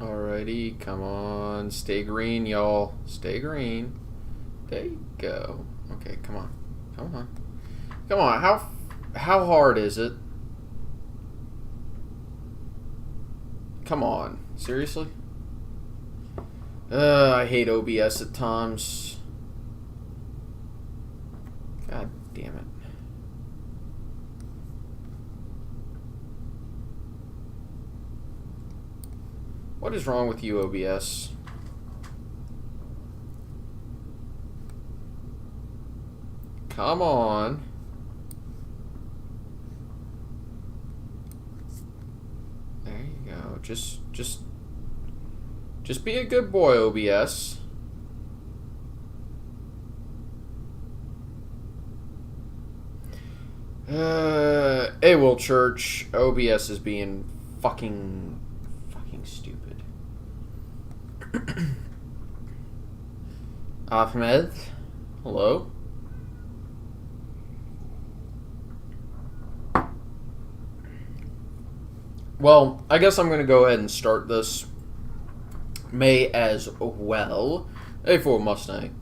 Alrighty, come on. Stay green, y'all. Stay green. There you go. Okay, come on. Come on. Come on. How hard is it? Come on. Seriously? I hate OBS at times. God damn it. What is wrong with you, OBS? Come on. There you go. Just be a good boy, OBS. Hey, Will Church. OBS is being fucking stupid. Ahmed, hello. Well, I guess I'm going to go ahead and start this. May as well. Hey, Ford Mustang.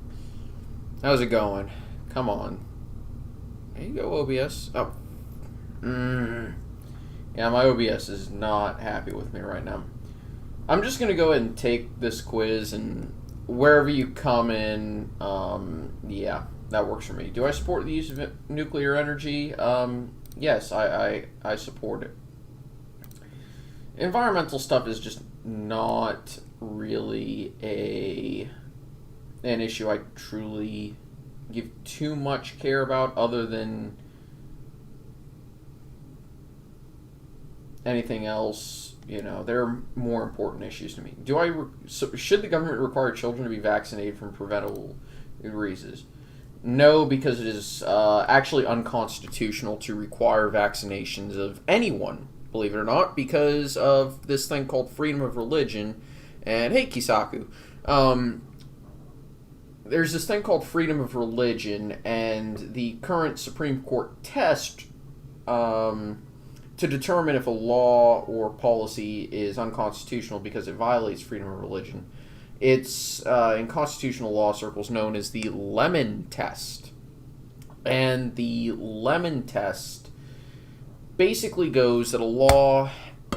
How's it going? Come on. There you go, OBS. Oh. Yeah, my OBS is not happy with me right now. I'm just going to go ahead and take this quiz, and wherever you come in, yeah, that works for me. Do I support the use of nuclear energy? Yes, I support it. Environmental stuff is just not really an issue I truly give too much care about, other than anything else. You know, there are more important issues to me. Should the government require children to be vaccinated from preventable diseases? No, because it is actually unconstitutional to require vaccinations of anyone, believe it or not, because of this thing called freedom of religion. And hey, Kisaku, there's this thing called freedom of religion, and the current Supreme Court test to determine if a law or policy is unconstitutional because it violates freedom of religion, it's in constitutional law circles known as the Lemon test. And the Lemon test basically goes that a law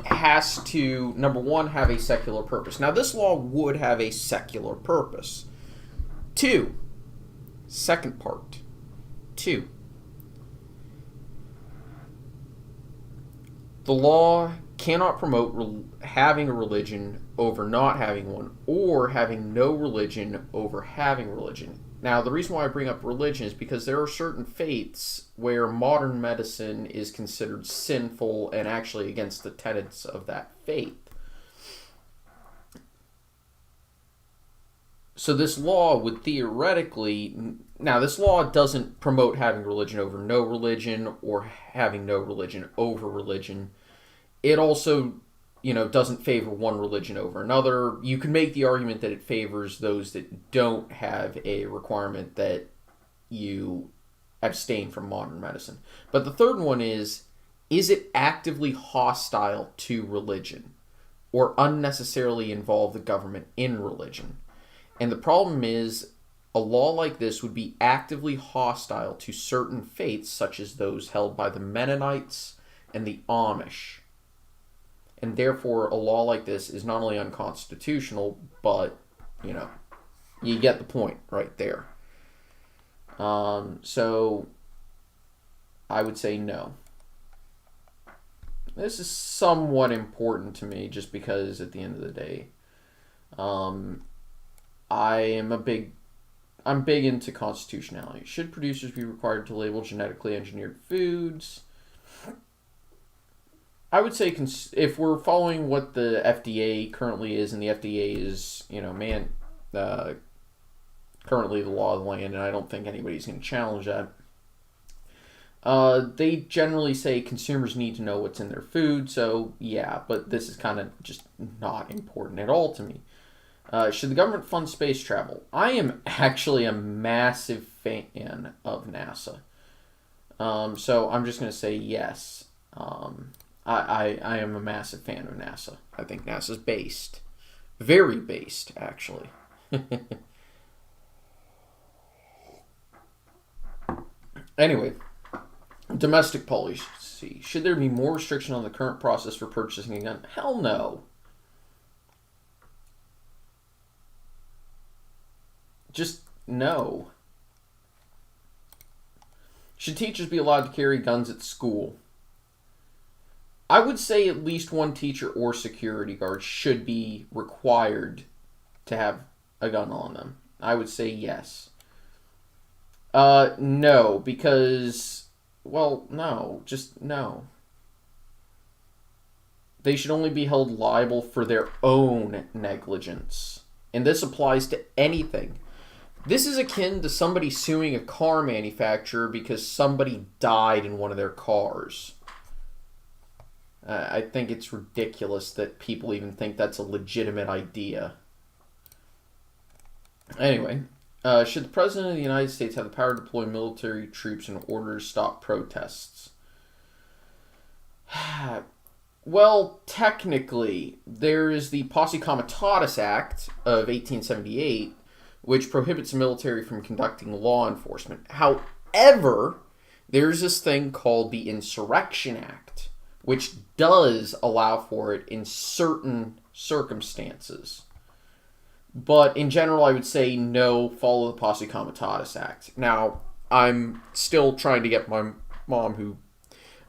has to, number one, have a secular purpose. Now, this law would have a secular purpose. Two, second part. Two, the law cannot promote having a religion over not having one, or having no religion over having religion. Now, the reason why I bring up religion is because there are certain faiths where modern medicine is considered sinful and actually against the tenets of that faith. So this law would theoretically... Now, this law doesn't promote having religion over no religion, or having no religion over religion. It also, doesn't favor one religion over another. You can make the argument that it favors those that don't have a requirement that you abstain from modern medicine. But the third one is it actively hostile to religion, or unnecessarily involve the government in religion? And the problem is, a law like this would be actively hostile to certain faiths, such as those held by the Mennonites and the Amish. And therefore, a law like this is not only unconstitutional, but, you get the point right there. So, I would say no. This is somewhat important to me, just because at the end of the day, I'm big into constitutionality. Should producers be required to label genetically engineered foods? I would say if we're following what the FDA currently is, and the FDA is, currently the law of the land, and I don't think anybody's going to challenge that. They generally say consumers need to know what's in their food, so yeah, but this is kind of just not important at all to me. Should the government fund space travel? I am actually a massive fan of NASA. So I'm just going to say yes. I am a massive fan of NASA. I think NASA's based. Very based, actually. Anyway, domestic policy. Should there be more restriction on the current process for purchasing a gun? Hell no. Just no. Should teachers be allowed to carry guns at school? I would say at least one teacher or security guard should be required to have a gun on them. I would say yes. No, because, well, no, just no. They should only be held liable for their own negligence. And this applies to anything. This is akin to somebody suing a car manufacturer because somebody died in one of their cars. I think it's ridiculous that people even think that's a legitimate idea. Anyway, should the President of the United States have the power to deploy military troops in order to stop protests? Well, technically, there is the Posse Comitatus Act of 1878, which prohibits the military from conducting law enforcement. However, there's this thing called the Insurrection Act, which does allow for it in certain circumstances. But in general, I would say no, follow the Posse Comitatus Act. Now, I'm still trying to get my mom, who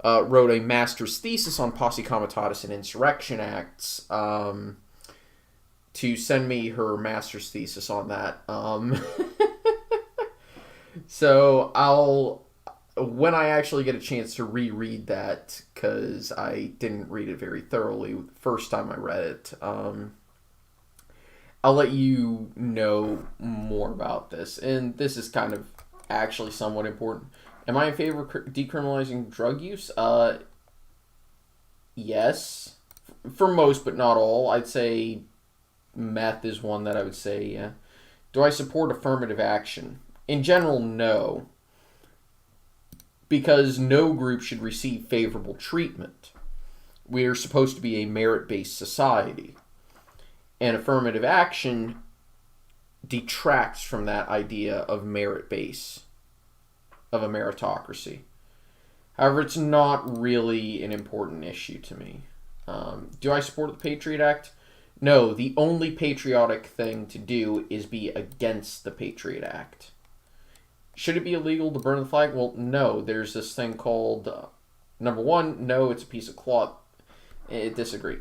wrote a master's thesis on Posse Comitatus and Insurrection Acts, to send me her master's thesis on that. So when I actually get a chance to reread that, because I didn't read it very thoroughly the first time I read it, I'll let you know more about this. And this is kind of actually somewhat important. Am I in favor of decriminalizing drug use? Yes. For most, but not all. I'd say meth is one that I would say, yeah. Do I support affirmative action? In general, no. Because no group should receive favorable treatment. We are supposed to be a merit-based society. And affirmative action detracts from that idea of merit-based, of a meritocracy. However, it's not really an important issue to me. Do I support the Patriot Act? No, the only patriotic thing to do is be against the Patriot Act. Should it be illegal to burn the flag? Well, no. There's this thing called, number one, no, it's a piece of cloth. I disagree.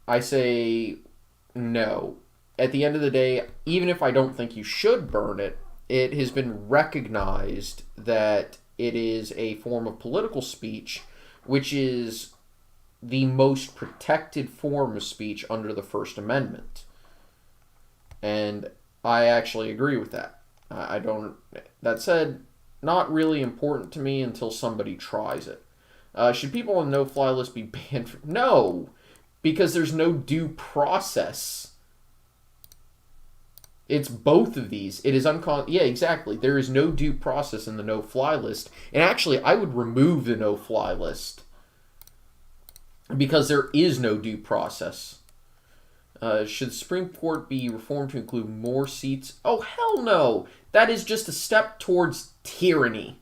I say no. At the end of the day, even if I don't think you should burn it, it has been recognized that it is a form of political speech, which is the most protected form of speech under the First Amendment. And I actually agree with that. I don't. That said, not really important to me until somebody tries it. Should people on the no-fly list be banned? No, because there's no due process. It's both of these. It is Yeah, exactly. There is no due process in the no-fly list. And actually, I would remove the no-fly list, because there is no due process. Should the Supreme Court be reformed to include more seats? Oh, hell no! That is just a step towards tyranny.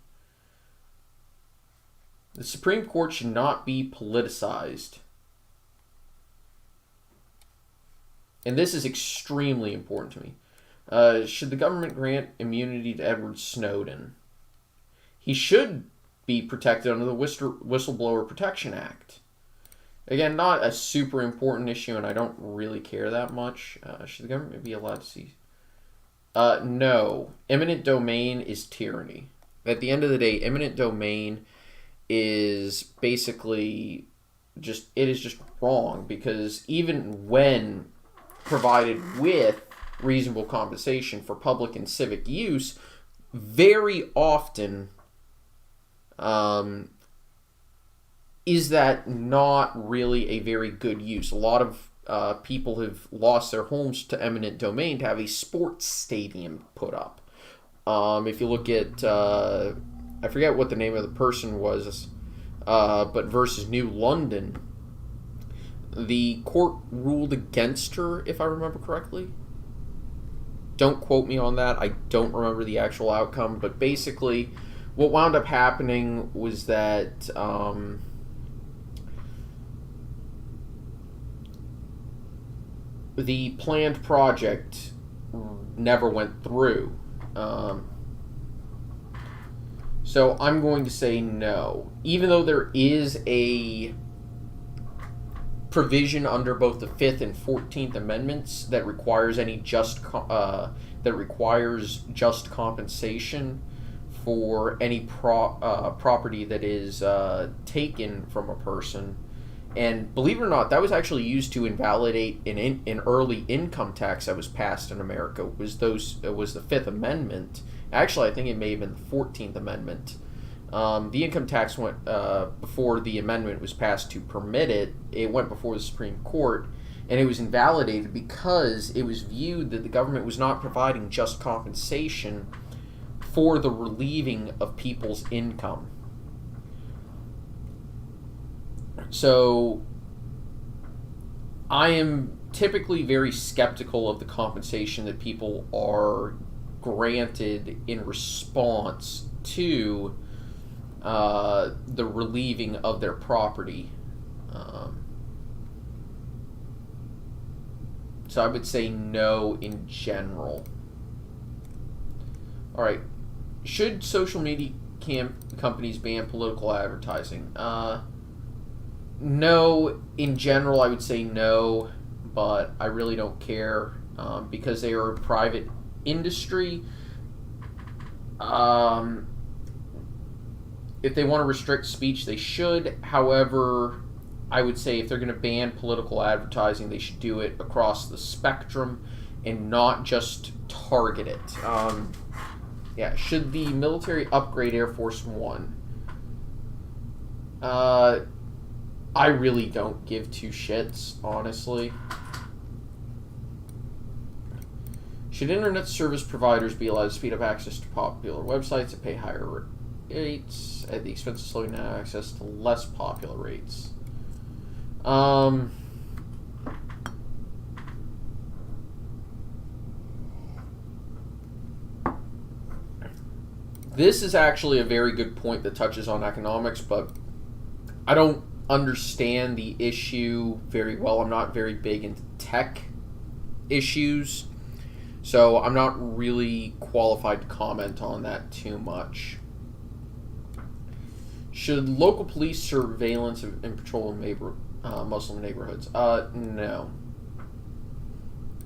The Supreme Court should not be politicized. And this is extremely important to me. Should the government grant immunity to Edward Snowden? He should be protected under the Whistleblower Protection Act. Again, not a super important issue, and I don't really care that much. Should the government be allowed to see? No. Eminent domain is tyranny. At the end of the day, eminent domain is basically just wrong, because even when provided with reasonable compensation for public and civic use, very often is that not really a very good use. A lot of people have lost their homes to eminent domain to have a sports stadium put up. If you look at, I forget what the name of the person was, but versus New London, The court ruled against her, if I remember correctly. Don't quote me on that. I don't remember the actual outcome, but basically, what wound up happening was that the planned project never went through. So I'm going to say no. Even though there is a provision under both the 5th and 14th Amendments that requires just compensation for any property that is taken from a person. And believe it or not, that was actually used to invalidate an early income tax that was passed in America. It was the 5th Amendment. Actually, I think it may have been the 14th Amendment. The income tax went before the amendment was passed to permit it. It went before the Supreme Court, and it was invalidated because it was viewed that the government was not providing just compensation for the relieving of people's income. So I am typically very skeptical of the compensation that people are granted in response to the relieving of their property. So I would say no in general. All right. Should social media companies ban political advertising? No, in general, I would say no, but I really don't care because they are a private industry. If they want to restrict speech, they should. However, I would say if they're going to ban political advertising, they should do it across the spectrum and not just target it. Should the military upgrade Air Force One? I really don't give two shits, honestly. Should internet service providers be allowed to speed up access to popular websites and pay higher rates at the expense of slowing down access to less popular rates? This is actually a very good point that touches on economics, but I don't understand the issue very well. I'm not very big into tech issues, so I'm not really qualified to comment on that too much. Should local police surveillance and patrol in Muslim neighborhoods? No.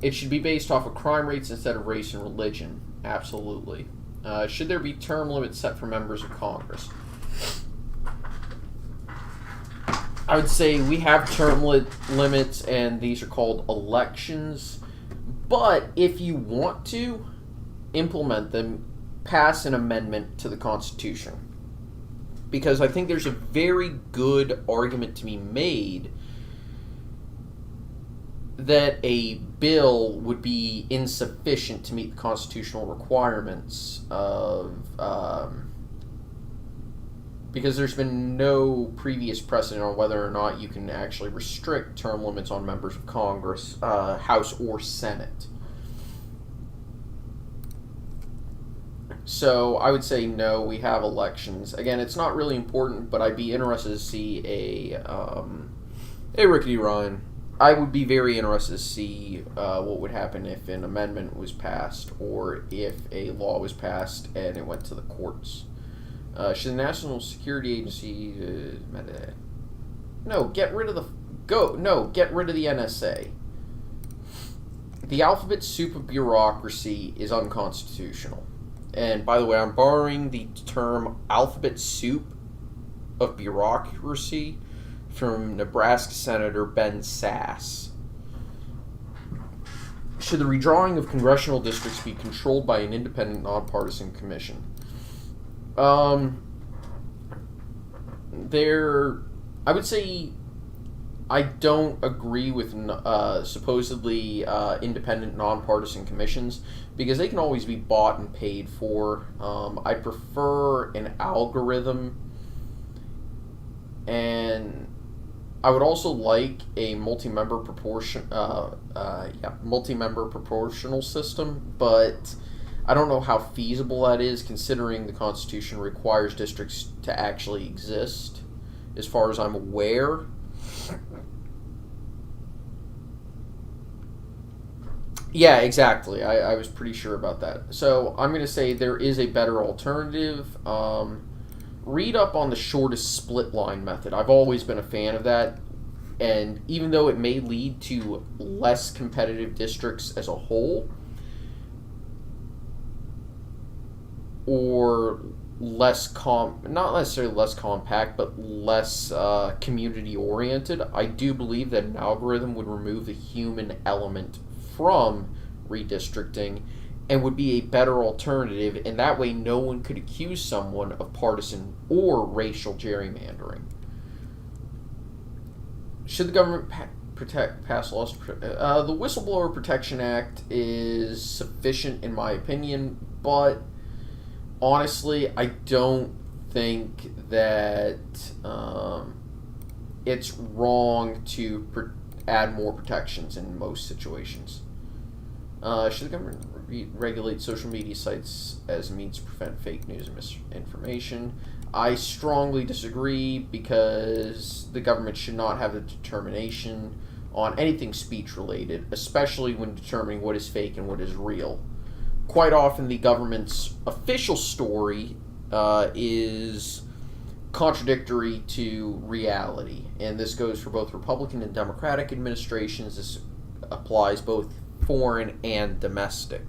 It should be based off of crime rates instead of race and religion. Absolutely. Should there be term limits set for members of Congress? I would say we have term limits, and these are called elections. But if you want to implement them, pass an amendment to the Constitution. Because I think there's a very good argument to be made that a bill would be insufficient to meet the constitutional requirements of... because there's been no previous precedent on whether or not you can actually restrict term limits on members of Congress, House or Senate. So I would say no, we have elections. Again, it's not really important, but I'd be interested to see a Rickety Ryan. I would be very interested to see what would happen if an amendment was passed or if a law was passed and it went to the courts. Should the National Security Agency get rid of the NSA. The alphabet soup of bureaucracy is unconstitutional. And by the way, I'm borrowing the term alphabet soup of bureaucracy from Nebraska Senator Ben Sass. Should the redrawing of congressional districts be controlled by an independent, nonpartisan commission? I would say I don't agree with supposedly independent, nonpartisan commissions because they can always be bought and paid for. I prefer an algorithm, and I would also like a multi-member proportional system, but I don't know how feasible that is, considering the Constitution requires districts to actually exist, as far as I'm aware. Yeah, exactly. I was pretty sure about that. So I'm going to say there is a better alternative. Read up on the shortest split line method. I've always been a fan of that. And even though it may lead to less competitive districts as a whole, or not necessarily less compact, but less community oriented, I do believe that an algorithm would remove the human element from redistricting and would be a better alternative, and that way no one could accuse someone of partisan or racial gerrymandering. Should the government pass laws? The Whistleblower Protection Act is sufficient in my opinion, but honestly, I don't think that it's wrong to add more protections in most situations. Should the government regulate social media sites as a means to prevent fake news and misinformation? I strongly disagree, because the government should not have the determination on anything speech related, especially when determining what is fake and what is real. Quite often, the government's official story is contradictory to reality, and this goes for both Republican and Democratic administrations. This applies both foreign and domestic.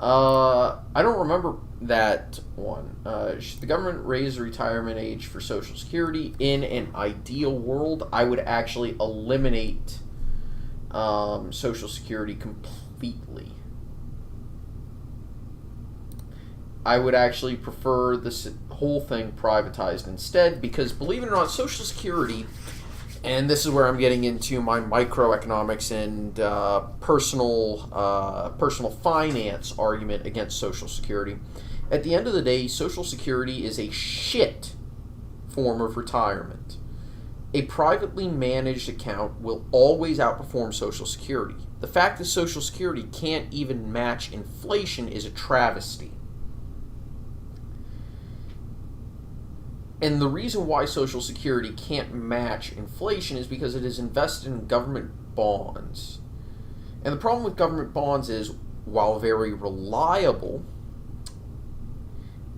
I don't remember that one. Should the government raise the retirement age for Social Security? In an ideal world, I would actually eliminate Social Security completely. I would actually prefer this whole thing privatized instead, because believe it or not, Social Security, and this is where I'm getting into my microeconomics and personal finance argument against Social Security. At the end of the day, Social Security is a shit form of retirement. A privately managed account will always outperform Social Security. The fact that Social Security can't even match inflation is a travesty. And the reason why Social Security can't match inflation is because it is invested in government bonds. And the problem with government bonds is, while very reliable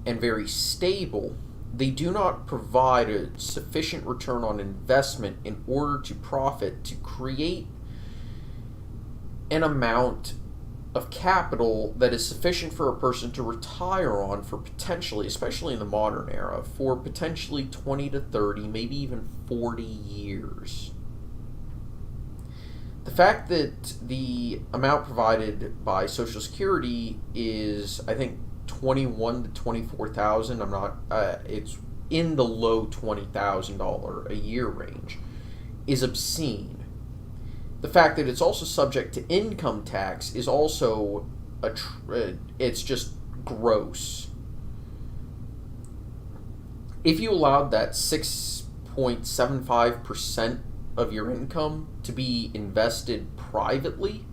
and very stable, they do not provide a sufficient return on investment in order to profit to create an amount of capital that is sufficient for a person to retire on for potentially, especially in the modern era, for potentially 20 to 30, maybe even 40 years. The fact that the amount provided by Social Security is, I think, 21 to 24,000. It's in the low $20,000 a year range, is obscene. The fact that it's also subject to income tax is also it's just gross. If you allowed that 6.75% of your income to be invested privately,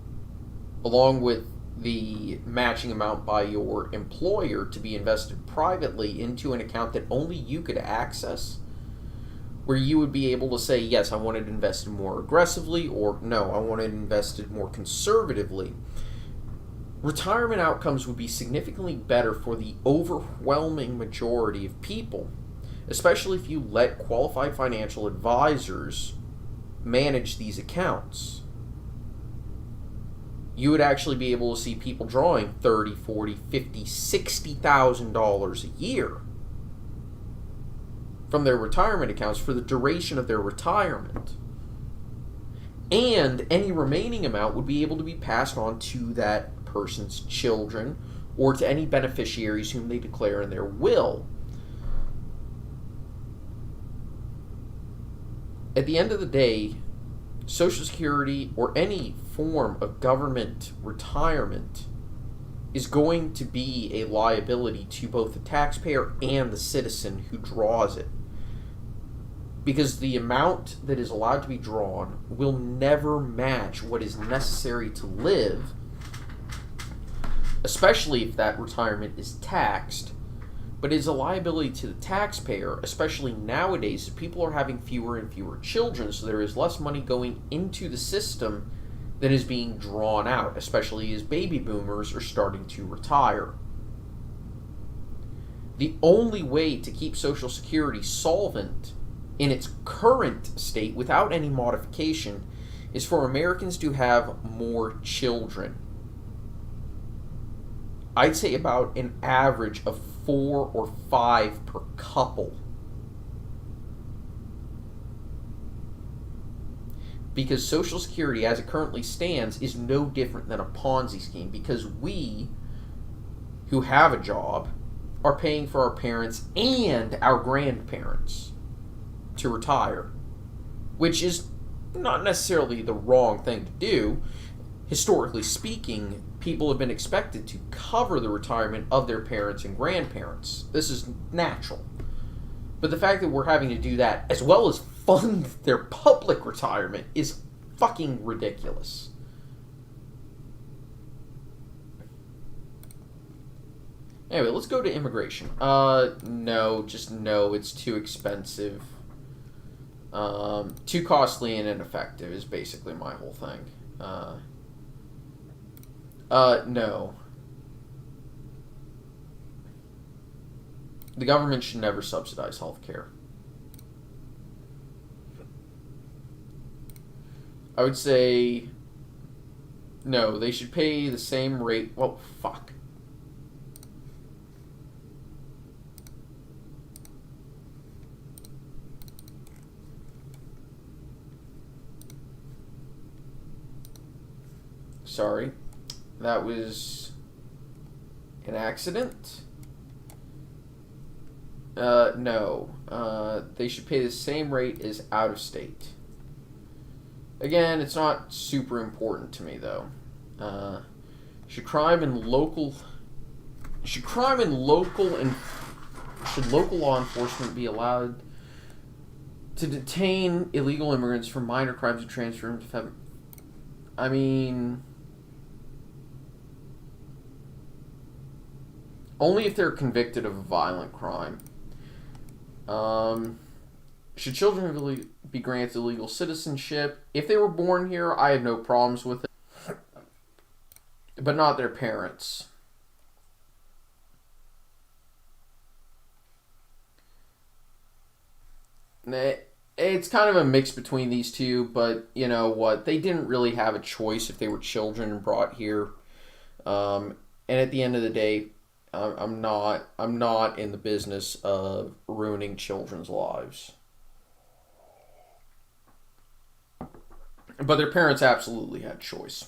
along with the matching amount by your employer to be invested privately into an account that only you could access, where you would be able to say, yes, I want it invested more aggressively, or no, I want it invested more conservatively, retirement outcomes would be significantly better for the overwhelming majority of people, especially if you let qualified financial advisors manage these accounts. You would actually be able to see people drawing $30,000, $40,000, $50,000, $60,000 a year from their retirement accounts for the duration of their retirement. And any remaining amount would be able to be passed on to that person's children or to any beneficiaries whom they declare in their will. At the end of the day, Social Security or any form of government retirement is going to be a liability to both the taxpayer and the citizen who draws it. because the amount that is allowed to be drawn will never match what is necessary to live, especially if that retirement is taxed, but is a liability to the taxpayer, especially nowadays as people are having fewer and fewer children, so there is less money going into the system than is being drawn out, especially as baby boomers are starting to retire. The only way to keep Social Security solvent in its current state without any modification is for Americans to have more children. I'd say about an average of 4 or 5 per couple. Because Social Security, as it currently stands, is no different than a Ponzi scheme. Because we, who have a job, are paying for our parents and our grandparents to retire. Which is not necessarily the wrong thing to do. Historically speaking, people have been expected to cover the retirement of their parents and grandparents. This is natural. But the fact that we're having to do that as well as fund their public retirement is fucking ridiculous. Anyway, let's go to immigration. No, just no, it's too expensive. Too costly and ineffective is basically my whole thing. No. The government should never subsidize healthcare. I would say no, they should pay the same rate. Well, fuck. Sorry. That was an accident. No. They should pay the same rate as out of state. Again, it's not super important to me though. Should local law enforcement be allowed to detain illegal immigrants for minor crimes and transfer them to federal? I mean, only if they're convicted of a violent crime. Should children be granted legal citizenship? If they were born here, I have no problems with it. But not their parents. It's kind of a mix between these two, but you know what? They didn't really have a choice if they were children and brought here. And at the end of the day, I'm not in the business of ruining children's lives. But their parents absolutely had choice.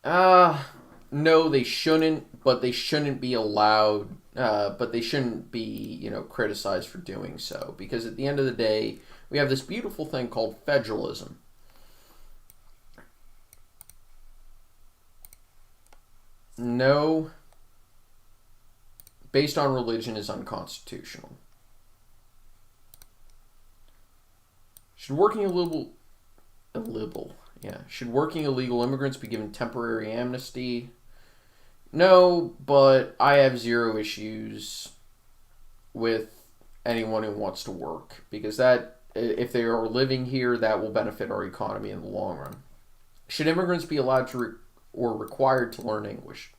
No, they shouldn't, but they shouldn't be allowed, but they shouldn't be, criticized for doing so. Because at the end of the day, we have this beautiful thing called federalism. No, based on religion is unconstitutional. Should working illegal immigrants be given temporary amnesty? No, but I have zero issues with anyone who wants to work, because that, if they are living here, that will benefit our economy in the long run. Should immigrants be allowed to or required to learn English?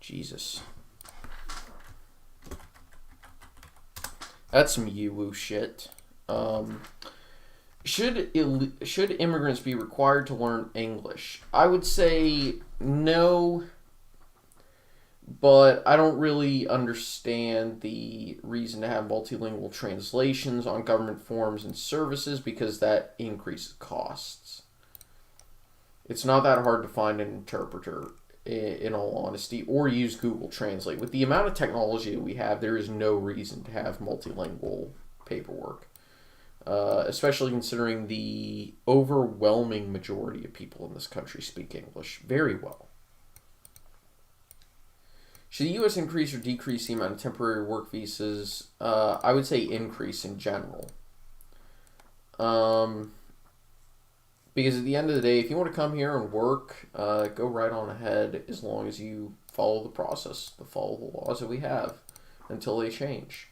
Jesus. That's some you-woo shit. Should immigrants be required to learn English? I would say no, but I don't really understand the reason to have multilingual translations on government forms and services, because that increases costs. It's not that hard to find an interpreter, in all honesty, or use Google Translate. With the amount of technology that we have, there is no reason to have multilingual paperwork. Especially considering the overwhelming majority of people in this country speak English very well. Should the U.S. increase or decrease the amount of temporary work visas? I would say increase in general. Because at the end of the day, if you want to come here and work, go right on ahead as long as you follow the process, follow the laws that we have until they change.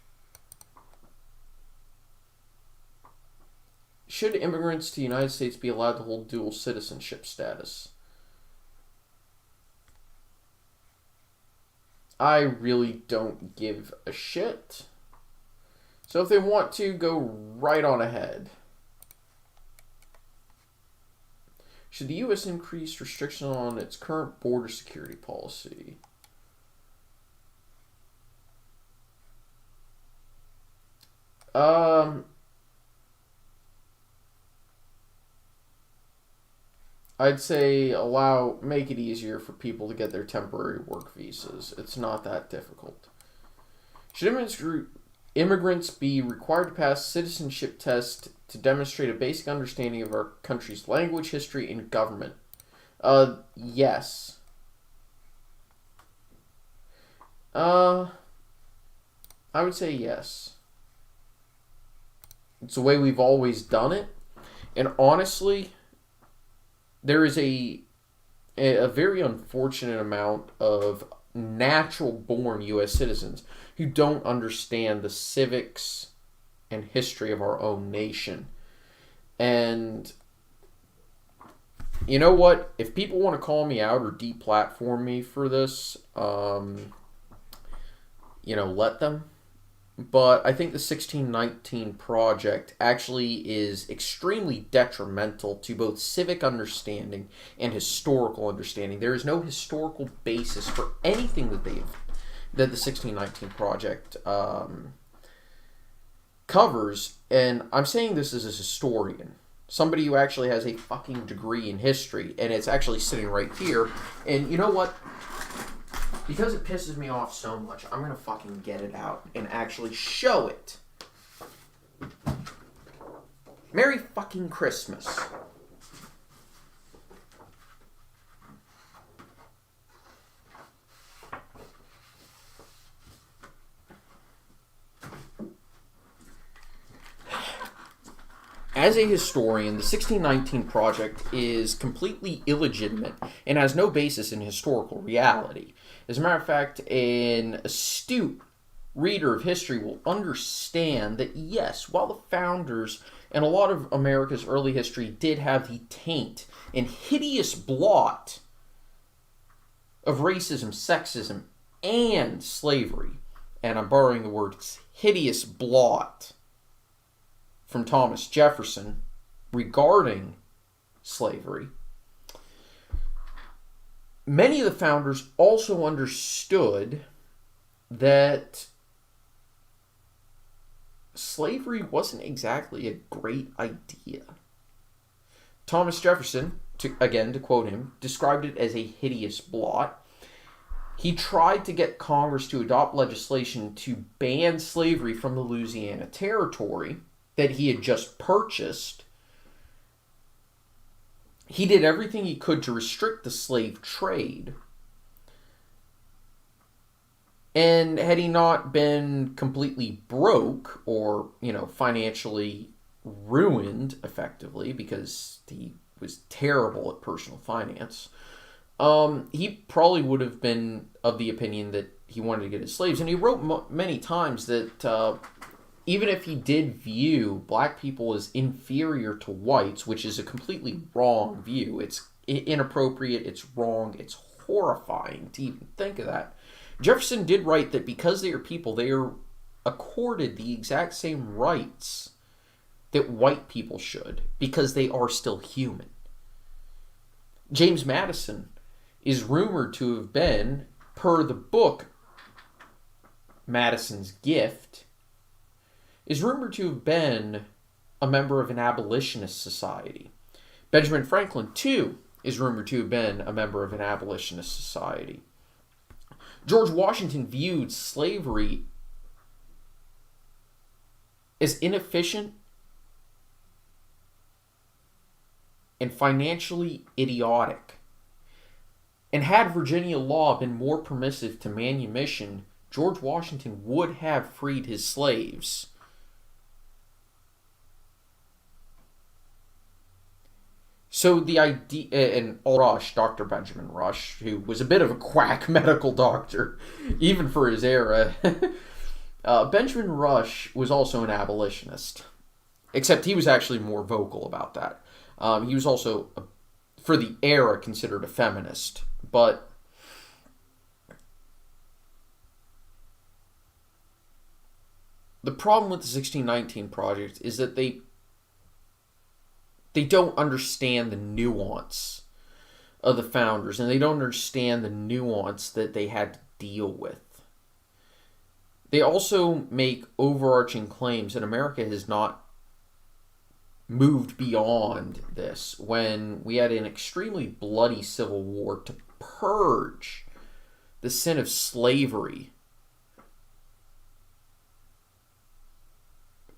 Should immigrants to the United States be allowed to hold dual citizenship status? I really don't give a shit. So if they want to, go right on ahead. Should the U.S. increase restrictions on its current border security policy? I'd say make it easier for people to get their temporary work visas. It's not that difficult. Should immigrants be required to pass citizenship tests to demonstrate a basic understanding of our country's language, history, and government? Yes. I would say yes. It's the way we've always done it. And honestly, there is a very unfortunate amount of natural-born U.S. citizens who don't understand the civics and history of our own nation. And you know what? If people want to call me out or deplatform me for this, let them. But I think the 1619 project actually is extremely detrimental to both civic understanding and historical understanding. There is no historical basis for anything that the 1619 project covers. And I'm saying this as a historian, somebody who actually has a fucking degree in history, and it's actually sitting right here. And you know what? Because it pisses me off so much, I'm going to fucking get it out and actually show it. Merry fucking Christmas. As a historian, the 1619 project is completely illegitimate and has no basis in historical reality. As a matter of fact, an astute reader of history will understand that, yes, while the founders and a lot of America's early history did have the taint and hideous blot of racism, sexism, and slavery, and I'm borrowing the words hideous blot from Thomas Jefferson regarding slavery, many of the founders also understood that slavery wasn't exactly a great idea. Thomas Jefferson, to quote him, described it as a hideous blot. He tried to get Congress to adopt legislation to ban slavery from the Louisiana Territory that he had just purchased. He did everything he could to restrict the slave trade. And had he not been completely broke or, financially ruined effectively because he was terrible at personal finance, he probably would have been of the opinion that he wanted to get his slaves. And he wrote many times that even if he did view black people as inferior to whites, which is a completely wrong view, it's inappropriate, it's wrong, it's horrifying to even think of that. Jefferson did write that because they are people, they are accorded the exact same rights that white people should, because they are still human. James Madison is rumored to have been, per the book Madison's Gift, is rumored to have been a member of an abolitionist society. Benjamin Franklin, too, is rumored to have been a member of an abolitionist society. George Washington viewed slavery as inefficient and financially idiotic. And had Virginia law been more permissive to manumission, George Washington would have freed his slaves. So the idea, and Rush, Dr. Benjamin Rush, who was a bit of a quack medical doctor, even for his era, Benjamin Rush was also an abolitionist, except he was actually more vocal about that. He was also, for the era, considered a feminist, but the problem with the 1619 Project is that they don't understand the nuance of the founders, and they don't understand the nuance that they had to deal with. They also make overarching claims that America has not moved beyond this, when we had an extremely bloody civil war to purge the sin of slavery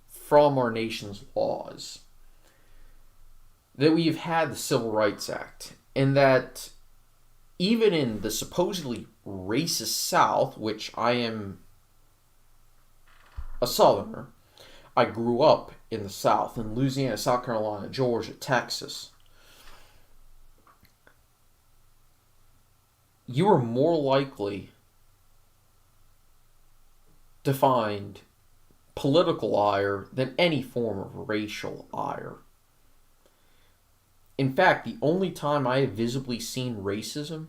from our nation's laws. That we've had the Civil Rights Act, and that even in the supposedly racist South, which I am a Southerner, I grew up in the South, in Louisiana, South Carolina, Georgia, Texas, you are more likely to find political ire than any form of racial ire. In fact, the only time I have visibly seen racism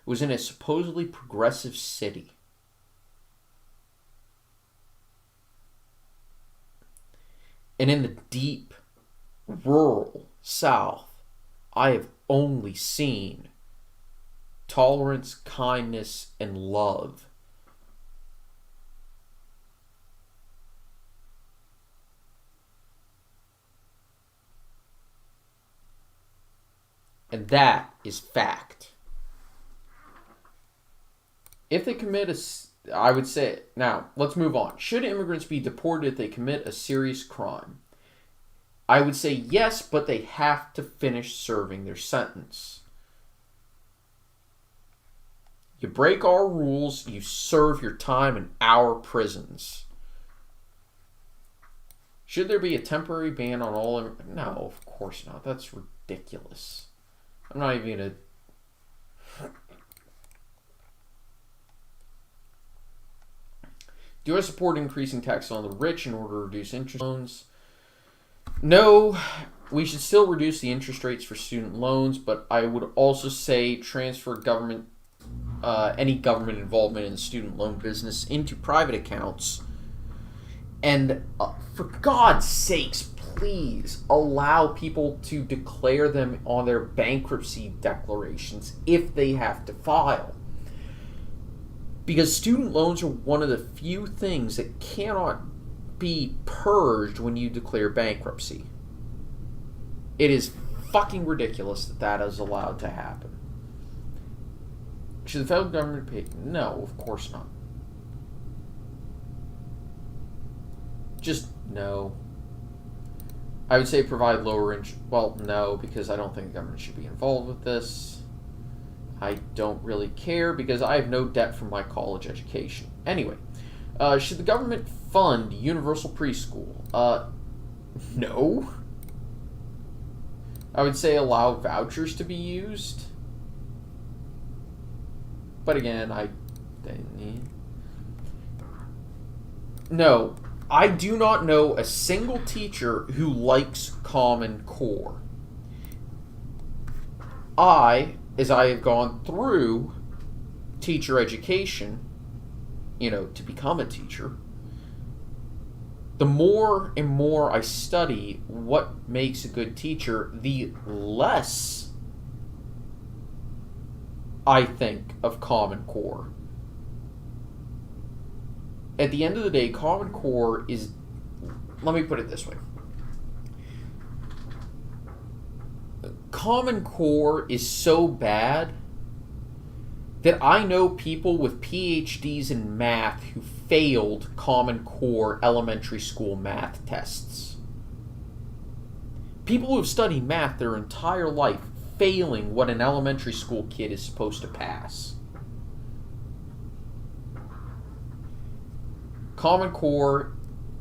was in a supposedly progressive city. And in the deep, rural South, I have only seen tolerance, kindness, and love. And that is fact. If they commit I would say, now, let's move on. Should immigrants be deported if they commit a serious crime? I would say yes, but they have to finish serving their sentence. You break our rules, you serve your time in our prisons. Should there be a temporary ban on all immigrants? No, of course not. That's ridiculous. I'm not even going to... Do I support increasing taxes on the rich in order to reduce interest loans? No, we should still reduce the interest rates for student loans, but I would also say transfer any government involvement in the student loan business into private accounts. And for God's sakes, please allow people to declare them on their bankruptcy declarations if they have to file. Because student loans are one of the few things that cannot be purged when you declare bankruptcy. It is fucking ridiculous that that is allowed to happen. Should the federal government pay? No, of course not. Just no. I would say provide lower interest. Well, no, because I don't think the government should be involved with this. I don't really care because I have no debt from my college education. Anyway, should the government fund universal preschool? No. I would say allow vouchers to be used. But again, no. I do not know a single teacher who likes Common Core. As I have gone through teacher education, to become a teacher, the more and more I study what makes a good teacher, the less I think of Common Core. At the end of the day, Common Core is, let me put it this way. Common Core is so bad that I know people with PhDs in math who failed Common Core elementary school math tests. People who have studied math their entire life failing what an elementary school kid is supposed to pass. Common Core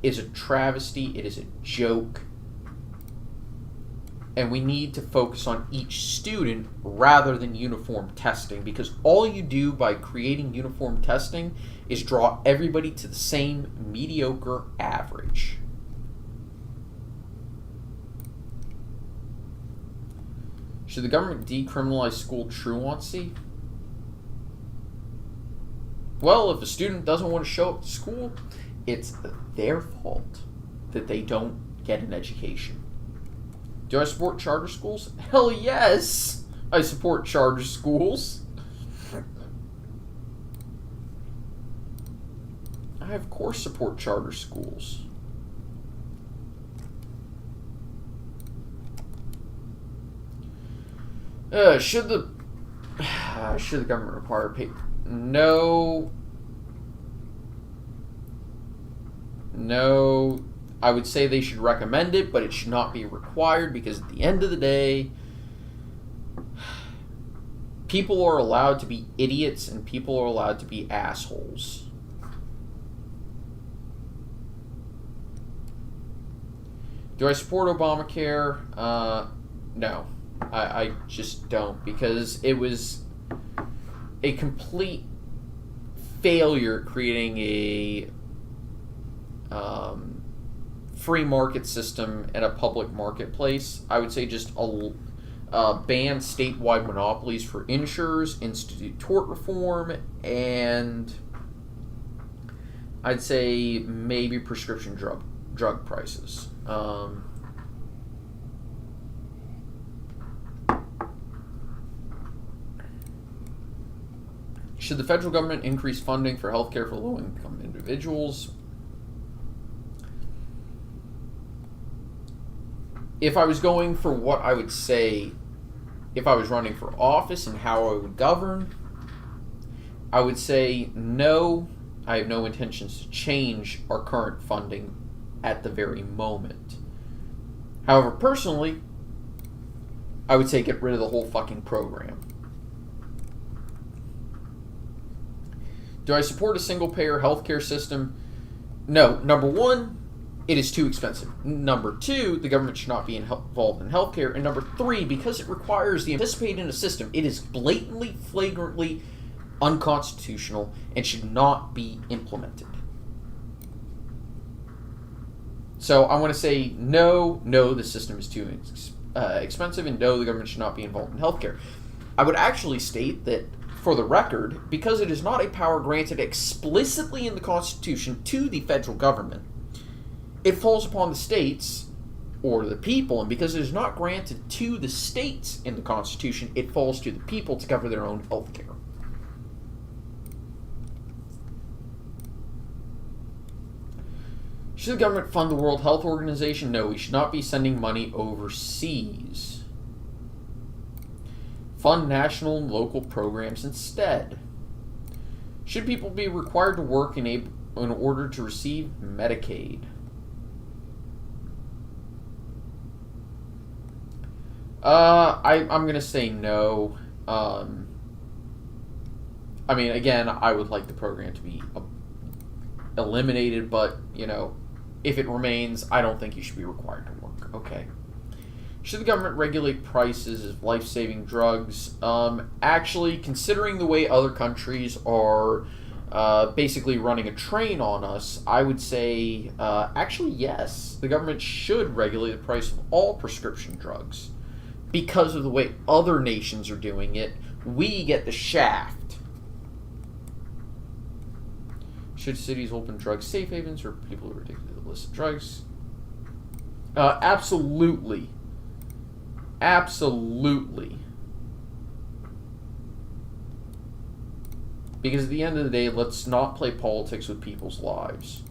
is a travesty. It is a joke. And we need to focus on each student rather than uniform testing, because all you do by creating uniform testing is draw everybody to the same mediocre average. Should the government decriminalize school truancy? Well, if a student doesn't want to show up to school, it's their fault that they don't get an education. Do I support charter schools? Hell yes! I support charter schools. I, of course, support charter schools. Should the government require pay? No. I would say they should recommend it, but it should not be required, because at the end of the day, people are allowed to be idiots and people are allowed to be assholes. Do I support Obamacare? No. I just don't, because it was a complete failure creating a free market system and a public marketplace. I would say just ban statewide monopolies for insurers, institute tort reform, and I'd say maybe prescription drug prices. Should the federal government increase funding for healthcare for low-income individuals? If I was going for what I would say, if I was running for office and how I would govern, I would say no. I have no intentions to change our current funding at the very moment. However, personally, I would say get rid of the whole fucking program. Do I support a single-payer healthcare system? No. Number one, it is too expensive. Number two, the government should not be involved in healthcare. And number three, because it requires the participate in a system, it is blatantly, flagrantly unconstitutional and should not be implemented. So I want to say no, the system is too expensive, and no, the government should not be involved in healthcare. I would actually state that, for the record, because it is not a power granted explicitly in the Constitution to the federal government, it falls upon the states or the people, and because it is not granted to the states in the Constitution, it falls to the people to cover their own health care. Should the government fund the World Health Organization? No, we should not be sending money overseas. Fund national and local programs instead. Should people be required to work in order to receive Medicaid? I'm going to say no. I mean, again, I would like the program to be eliminated, but, if it remains, I don't think you should be required to work. Okay. Should the government regulate prices of life-saving drugs? Actually, considering the way other countries are basically running a train on us, I would say, actually, yes. The government should regulate the price of all prescription drugs. Because of the way other nations are doing it, we get the shaft. Should cities open drug safe havens for people who are addicted to the illicit drugs? Absolutely. Absolutely. Because at the end of the day, let's not play politics with people's lives.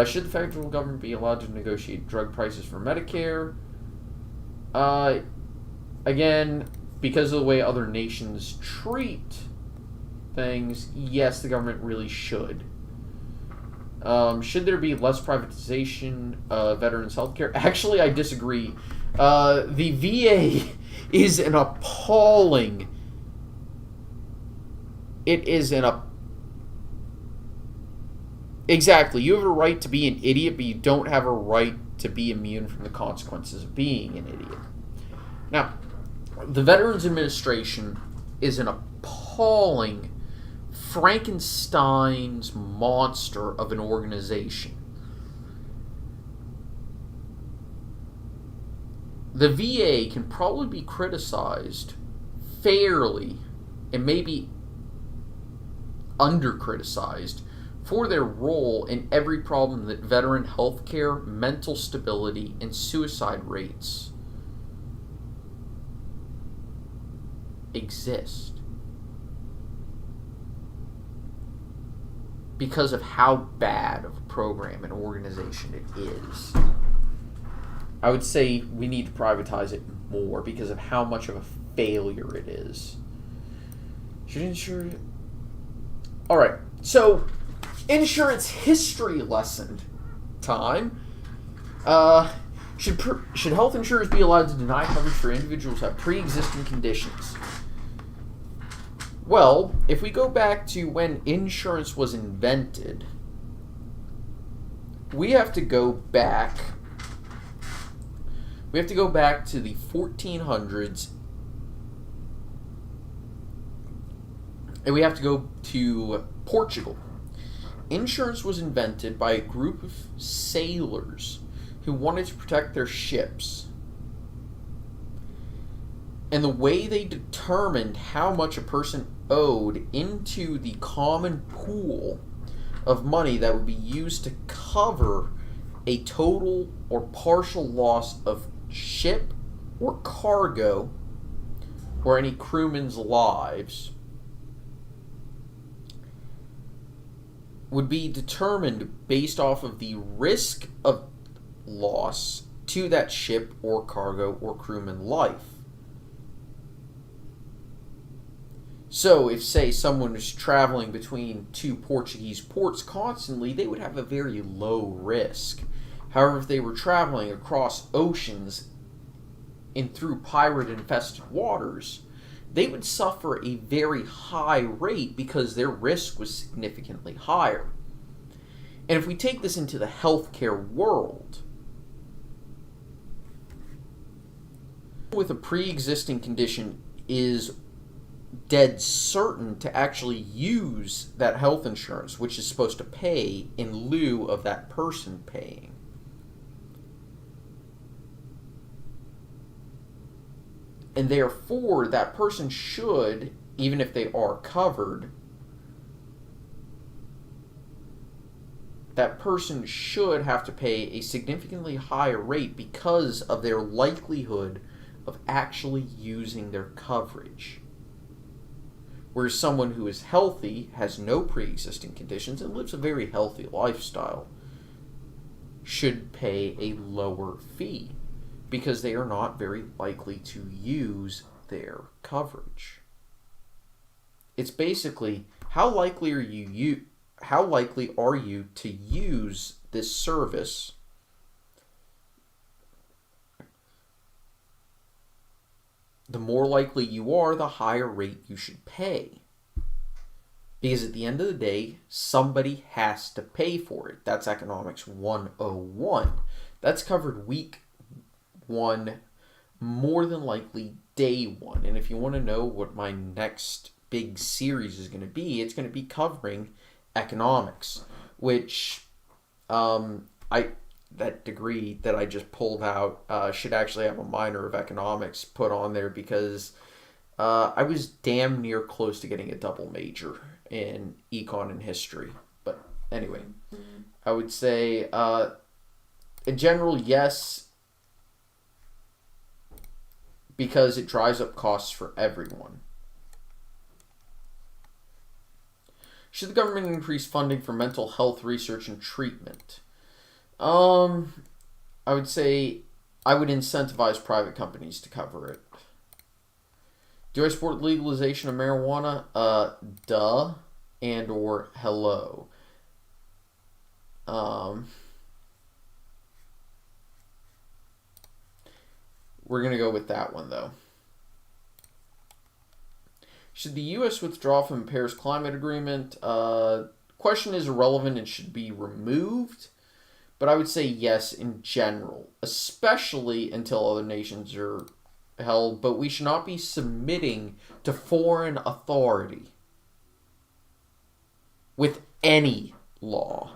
Should the federal government be allowed to negotiate drug prices for Medicare? Again, because of the way other nations treat things, yes, the government really should. Should there be less privatization of veterans' health care? Actually, I disagree. The VA is an appalling. It is an exactly. You have a right to be an idiot, but you don't have a right to be immune from the consequences of being an idiot. Now, the Veterans Administration is an appalling Frankenstein's monster of an organization. The VA can probably be criticized fairly and maybe under-criticized for their role in every problem that veteran health care, mental stability, and suicide rates exist. Because of how bad of a program and organization it is. I would say we need to privatize it more because of how much of a failure it is. Should insure... Alright, so insurance history lesson time. Should health insurers be allowed to deny coverage for individuals who have pre-existing conditions? Well, if we go back to when insurance was invented, we have to go back to the 1400s, and we have to go to Portugal. Insurance was invented by a group of sailors who wanted to protect their ships. And the way they determined how much a person owed into the common pool of money that would be used to cover a total or partial loss of ship or cargo or any crewmen's lives would be determined based off of the risk of loss to that ship or cargo or crewman life. So if, say, someone is traveling between two Portuguese ports constantly, they would have a very low risk. However, if they were traveling across oceans and through pirate-infested waters, they would suffer a very high rate because their risk was significantly higher. And if we take this into the healthcare world, with a pre-existing condition is dead certain to actually use that health insurance, which is supposed to pay in lieu of that person paying. And therefore, that person should, even if they are covered, that person should have to pay a significantly higher rate because of their likelihood of actually using their coverage. Whereas someone who is healthy, has no pre-existing conditions, and lives a very healthy lifestyle should pay a lower fee because they are not very likely to use their coverage. It's basically, how likely are you to use this service? The more likely you are, the higher rate you should pay. Because at the end of the day, somebody has to pay for it. That's Economics 101. That's covered week 1, more than likely day 1. And if you want to know what my next big series is going to be, it's going to be covering economics, which that degree that I just pulled out should actually have a minor of economics put on there because I was damn near close to getting a double major in econ and history. But anyway, I would say in general, yes, because it drives up costs for everyone. Should the government increase funding for mental health research and treatment? I would say I would incentivize private companies to cover it. Do I support legalization of marijuana? Duh, and or hello. We're going to go with that one, though. Should the U.S. withdraw from the Paris Climate Agreement? Question is irrelevant and should be removed. But I would say yes in general, especially until other nations are held. But we should not be submitting to foreign authority with any law.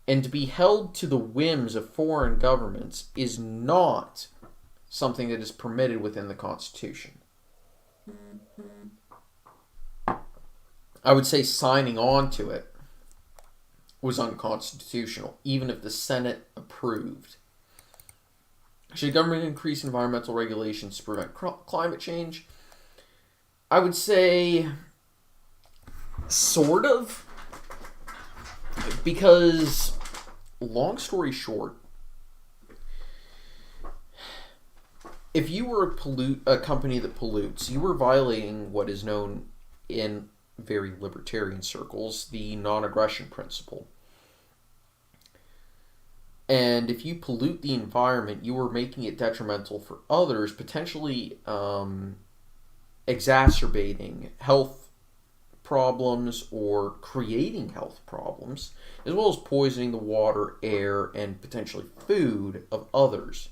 And to be held to the whims of foreign governments is not something that is permitted within the Constitution. I would say signing on to it was unconstitutional, even if the Senate approved. Should government increase environmental regulations to prevent climate change? I would say sort of, because long story short, if you were a company that pollutes, you were violating what is known in very libertarian circles, the non-aggression principle. And if you pollute the environment, you are making it detrimental for others, potentially exacerbating health problems or creating health problems, as well as poisoning the water, air, and potentially food of others.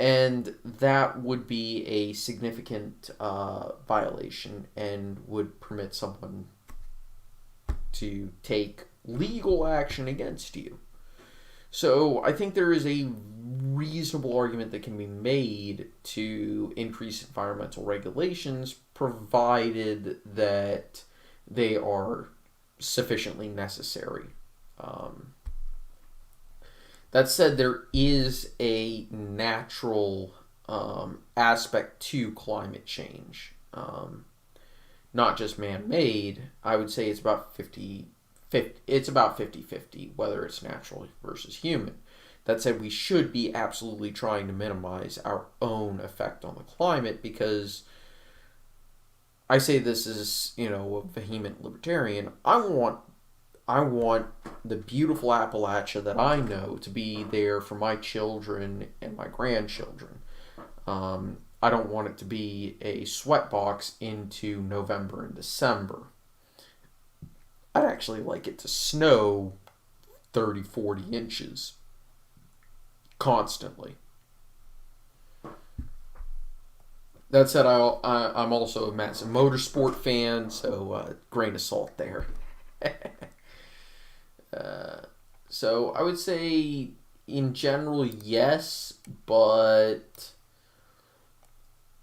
And that would be a significant violation and would permit someone to take legal action against you. So I think there is a reasonable argument that can be made to increase environmental regulations, provided that they are sufficiently necessary. That said, there is a natural aspect to climate change, not just man-made. I would say it's about 50-50, whether it's natural versus human. That said, we should be absolutely trying to minimize our own effect on the climate, because I say this as, a vehement libertarian. I want the beautiful Appalachia that I know to be there for my children and my grandchildren. I don't want it to be a sweatbox into November and December. I'd actually like it to snow 30, 40 inches constantly. That said, I'm also a massive motorsport fan, so grain of salt there. So I would say in general yes, but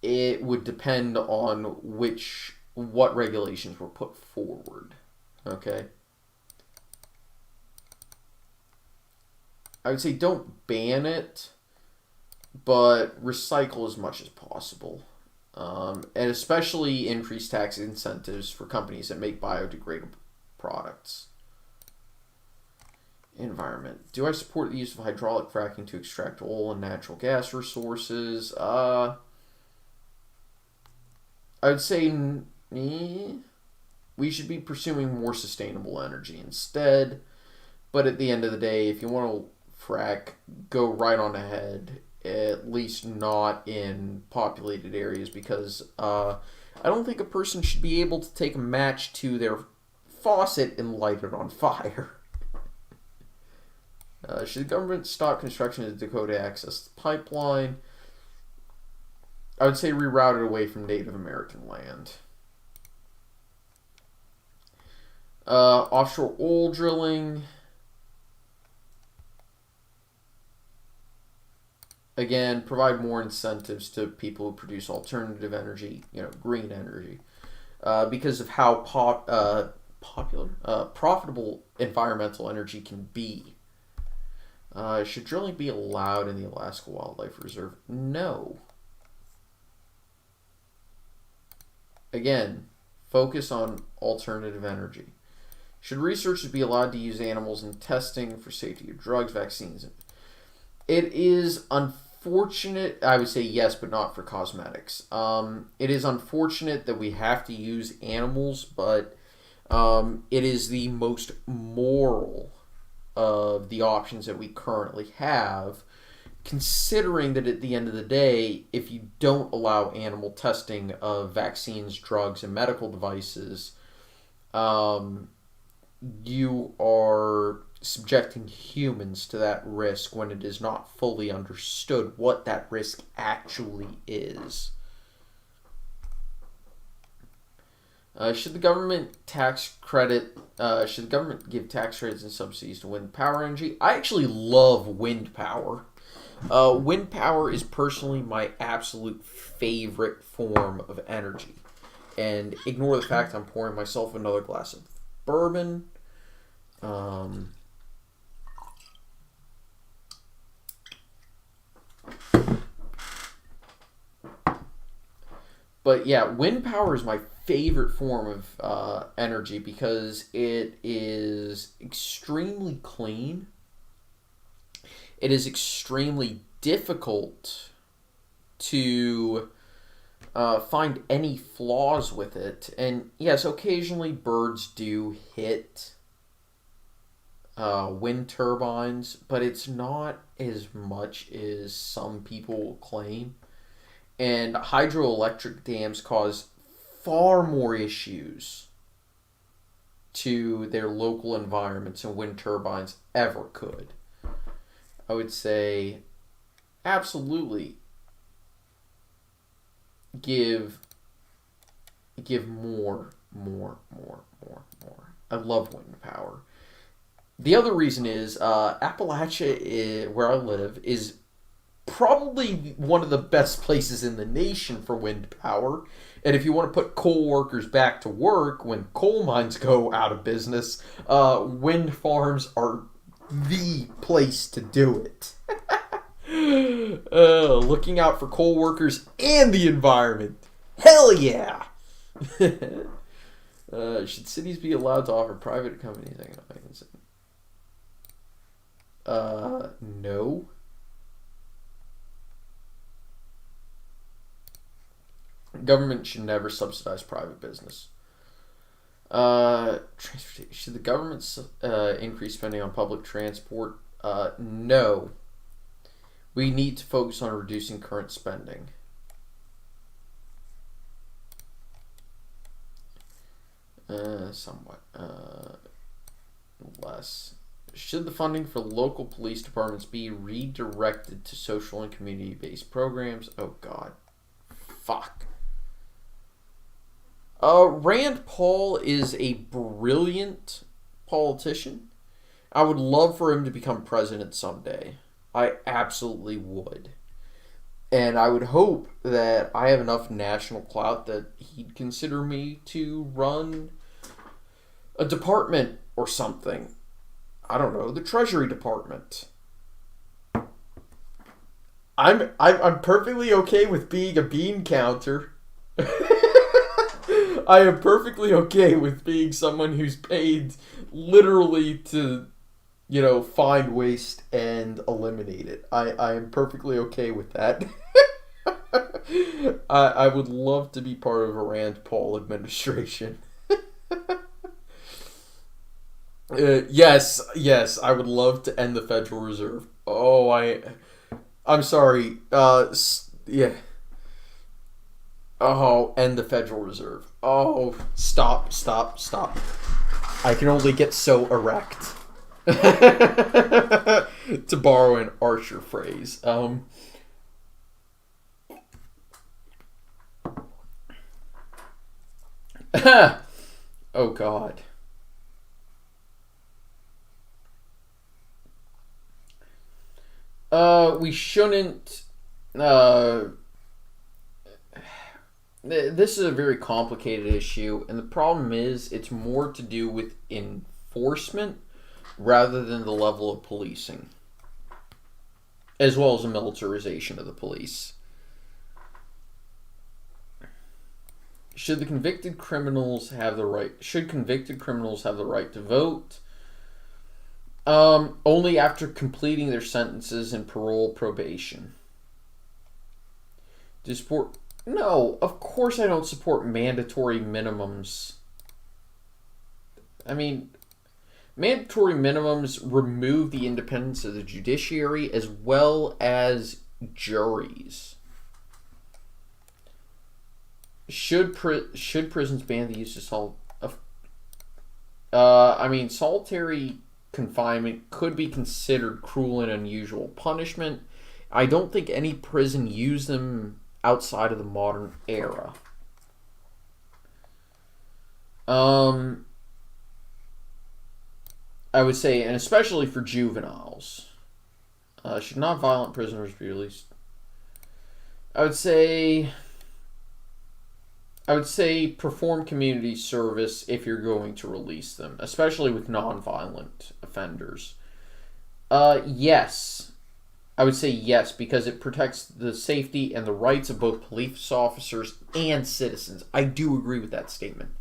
it would depend on what regulations were put forward. Okay. I would say don't ban it, but recycle as much as possible. And especially increase tax incentives for companies that make biodegradable products. Environment. Do I support the use of hydraulic fracking to extract oil and natural gas resources? I would say we should be pursuing more sustainable energy instead. But at the end of the day, if you want to frack, go right on ahead. At least not in populated areas, because I don't think a person should be able to take a match to their faucet and light it on fire. Should the government stop construction of the Dakota Access Pipeline? I would say reroute it away from Native American land. Offshore oil drilling. Again, provide more incentives to people who produce alternative energy, green energy, because of how profitable environmental energy can be. Should drilling be allowed in the Alaska Wildlife Reserve? No. Again, focus on alternative energy. Should researchers be allowed to use animals in testing for safety of drugs, vaccines? It is unfortunate. I would say yes, but not for cosmetics. It is unfortunate that we have to use animals, but it is the most moral of the options that we currently have considering that at the end of the day, if you don't allow animal testing of vaccines, drugs, and medical devices, you are subjecting humans to that risk when it is not fully understood what that risk actually is. Should the government give tax credits and subsidies to wind power energy? I actually love wind power. Wind power is personally my absolute favorite form of energy. And ignore the fact I'm pouring myself another glass of bourbon. But yeah, wind power is my favorite form of energy because it is extremely clean. It is extremely difficult to find any flaws with it. And yes, occasionally birds do hit wind turbines, but it's not as much as some people claim. And hydroelectric dams cause far more issues to their local environments than wind turbines ever could. I would say absolutely give more. I love wind power. The other reason is Appalachia, where I live, is probably one of the best places in the nation for wind power. And if you want to put coal workers back to work when coal mines go out of business, wind farms are the place to do it. Looking out for coal workers and the environment. Hell yeah! Should cities be allowed to offer private companies? No. Government should never subsidize private business. Should the government increase spending on public transport? No. We need to focus on reducing current spending. Somewhat. Less. Should the funding for local police departments be redirected to social and community-based programs? Oh, God. Fuck. Rand Paul is a brilliant politician. I would love for him to become president someday. I absolutely would. And I would hope that I have enough national clout that he'd consider me to run a department or something. I don't know, the Treasury Department. I'm perfectly okay with being a bean counter. I am perfectly okay with being someone who's paid literally to, find waste and eliminate it. I am perfectly okay with that. I would love to be part of a Rand Paul administration. Yes, I would love to end the Federal Reserve. Oh, I'm sorry. Yeah. Oh, end the Federal Reserve. Oh, stop. I can only get so erect. To borrow an Archer phrase. Oh, God. We shouldn't. This is a very complicated issue, and the problem is it's more to do with enforcement rather than the level of policing, as well as the militarization of the police. Should convicted criminals have the right to vote? Only after completing their sentences in parole probation. No, of course I don't support mandatory minimums. I mean, Mandatory minimums remove the independence of the judiciary as well as juries. Should prisons ban the use of solitary confinement could be considered cruel and unusual punishment. I don't think any prison used them outside of the modern era. I would say, and especially for juveniles, should not violent prisoners be released? I would say perform community service if you're going to release them, especially with non-violent offenders. Yes. I would say yes, because it protects the safety and the rights of both police officers and citizens. I do agree with that statement.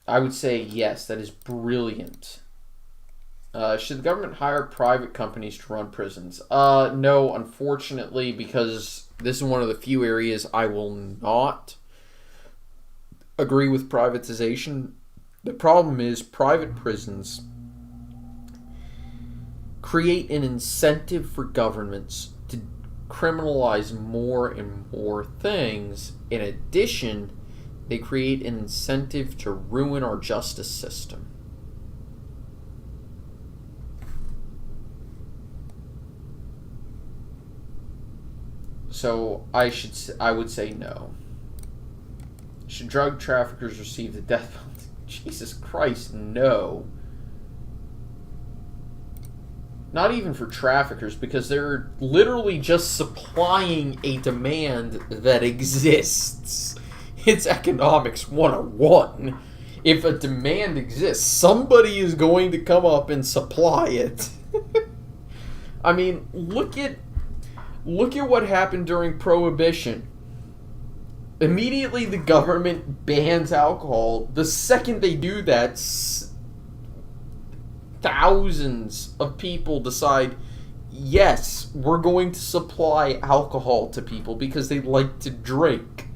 I would say yes, that is brilliant. Should the government hire private companies to run prisons? No, unfortunately, because this is one of the few areas I will not agree with privatization. The problem is private prisons create an incentive for governments to criminalize more and more things. In addition, they create an incentive to ruin our justice system. So I would say no. Should drug traffickers receive the death penalty? Jesus Christ, no. Not even for traffickers, because they're literally just supplying a demand that exists. It's economics 101. If a demand exists, somebody is going to come up and supply it. I mean, look at what happened during Prohibition. Immediately the government bans alcohol. The second they do that, thousands of people decide, yes, we're going to supply alcohol to people because they like to drink.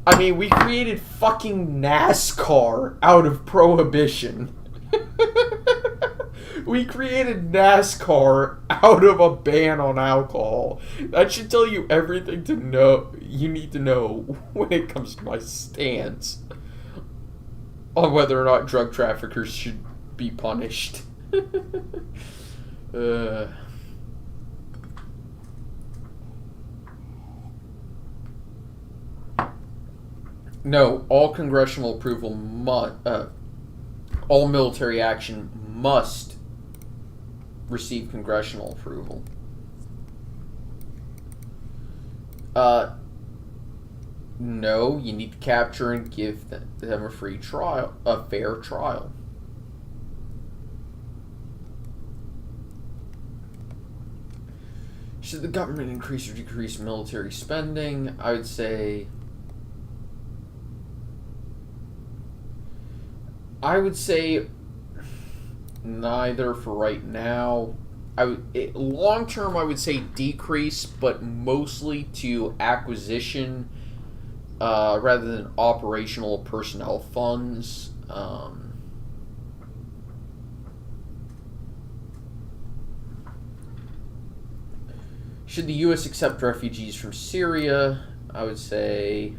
I mean, we created fucking NASCAR out of Prohibition. We created NASCAR out of a ban on alcohol. That should tell you everything you need to know when it comes to my stance on whether or not drug traffickers should be punished. No, all congressional approval all military action must receive congressional approval. No, you need to capture and give them a fair trial. Should the government increase or decrease military spending? I would say neither for right now. Long term, I would say decrease, but mostly to acquisition rather than operational personnel funds. Should the U.S. accept refugees from Syria? I would say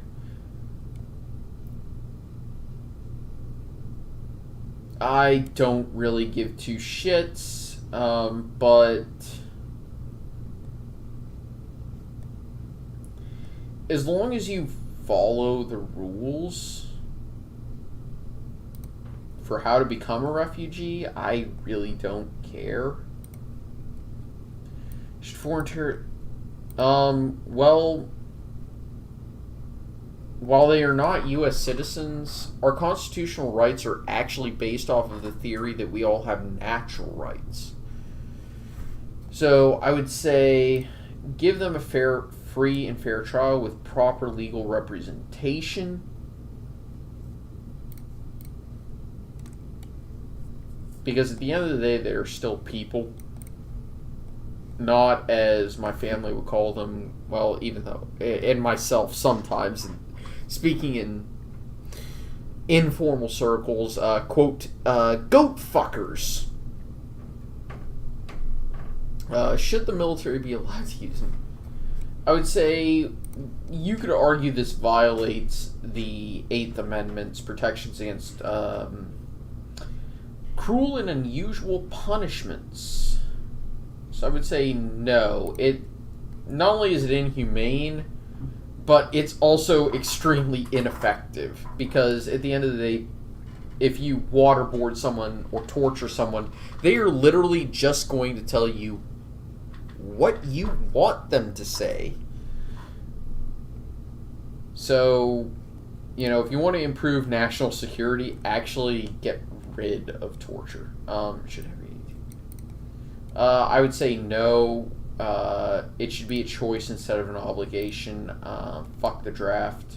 I don't really give two shits, but as long as you follow the rules for how to become a refugee, I really don't care. Should foreign while they are not U.S. citizens, our constitutional rights are actually based off of the theory that we all have natural rights. So I would say give them a free and fair trial with proper legal representation. Because at the end of the day, they're still people. Not, as my family would call them, well, even though, and myself sometimes, speaking in informal circles, quote, goat fuckers. Should the military be allowed to use them? I would say you could argue this violates the Eighth Amendment's protections against cruel and unusual punishments. So I would say no. It not only is it inhumane, but it's also extremely ineffective, because at the end of the day, if you waterboard someone or torture someone, they are literally just going to tell you what you want them to say. So, if you want to improve national security, actually get rid of torture. I would say no. It should be a choice instead of an obligation. Fuck the draft.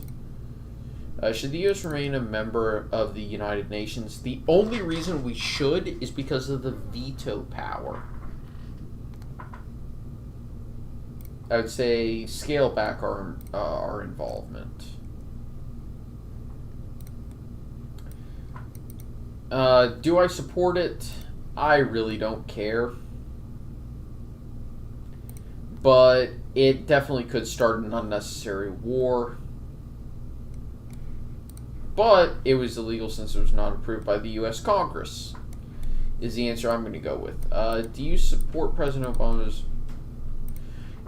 Should the U.S. remain a member of the United Nations? The only reason we should is because of the veto power. I would say scale back our involvement. Do I support it? I really don't care. But it definitely could start an unnecessary war. But it was illegal since it was not approved by the U.S. Congress, is the answer I'm going to go with. Do you support President Obama's...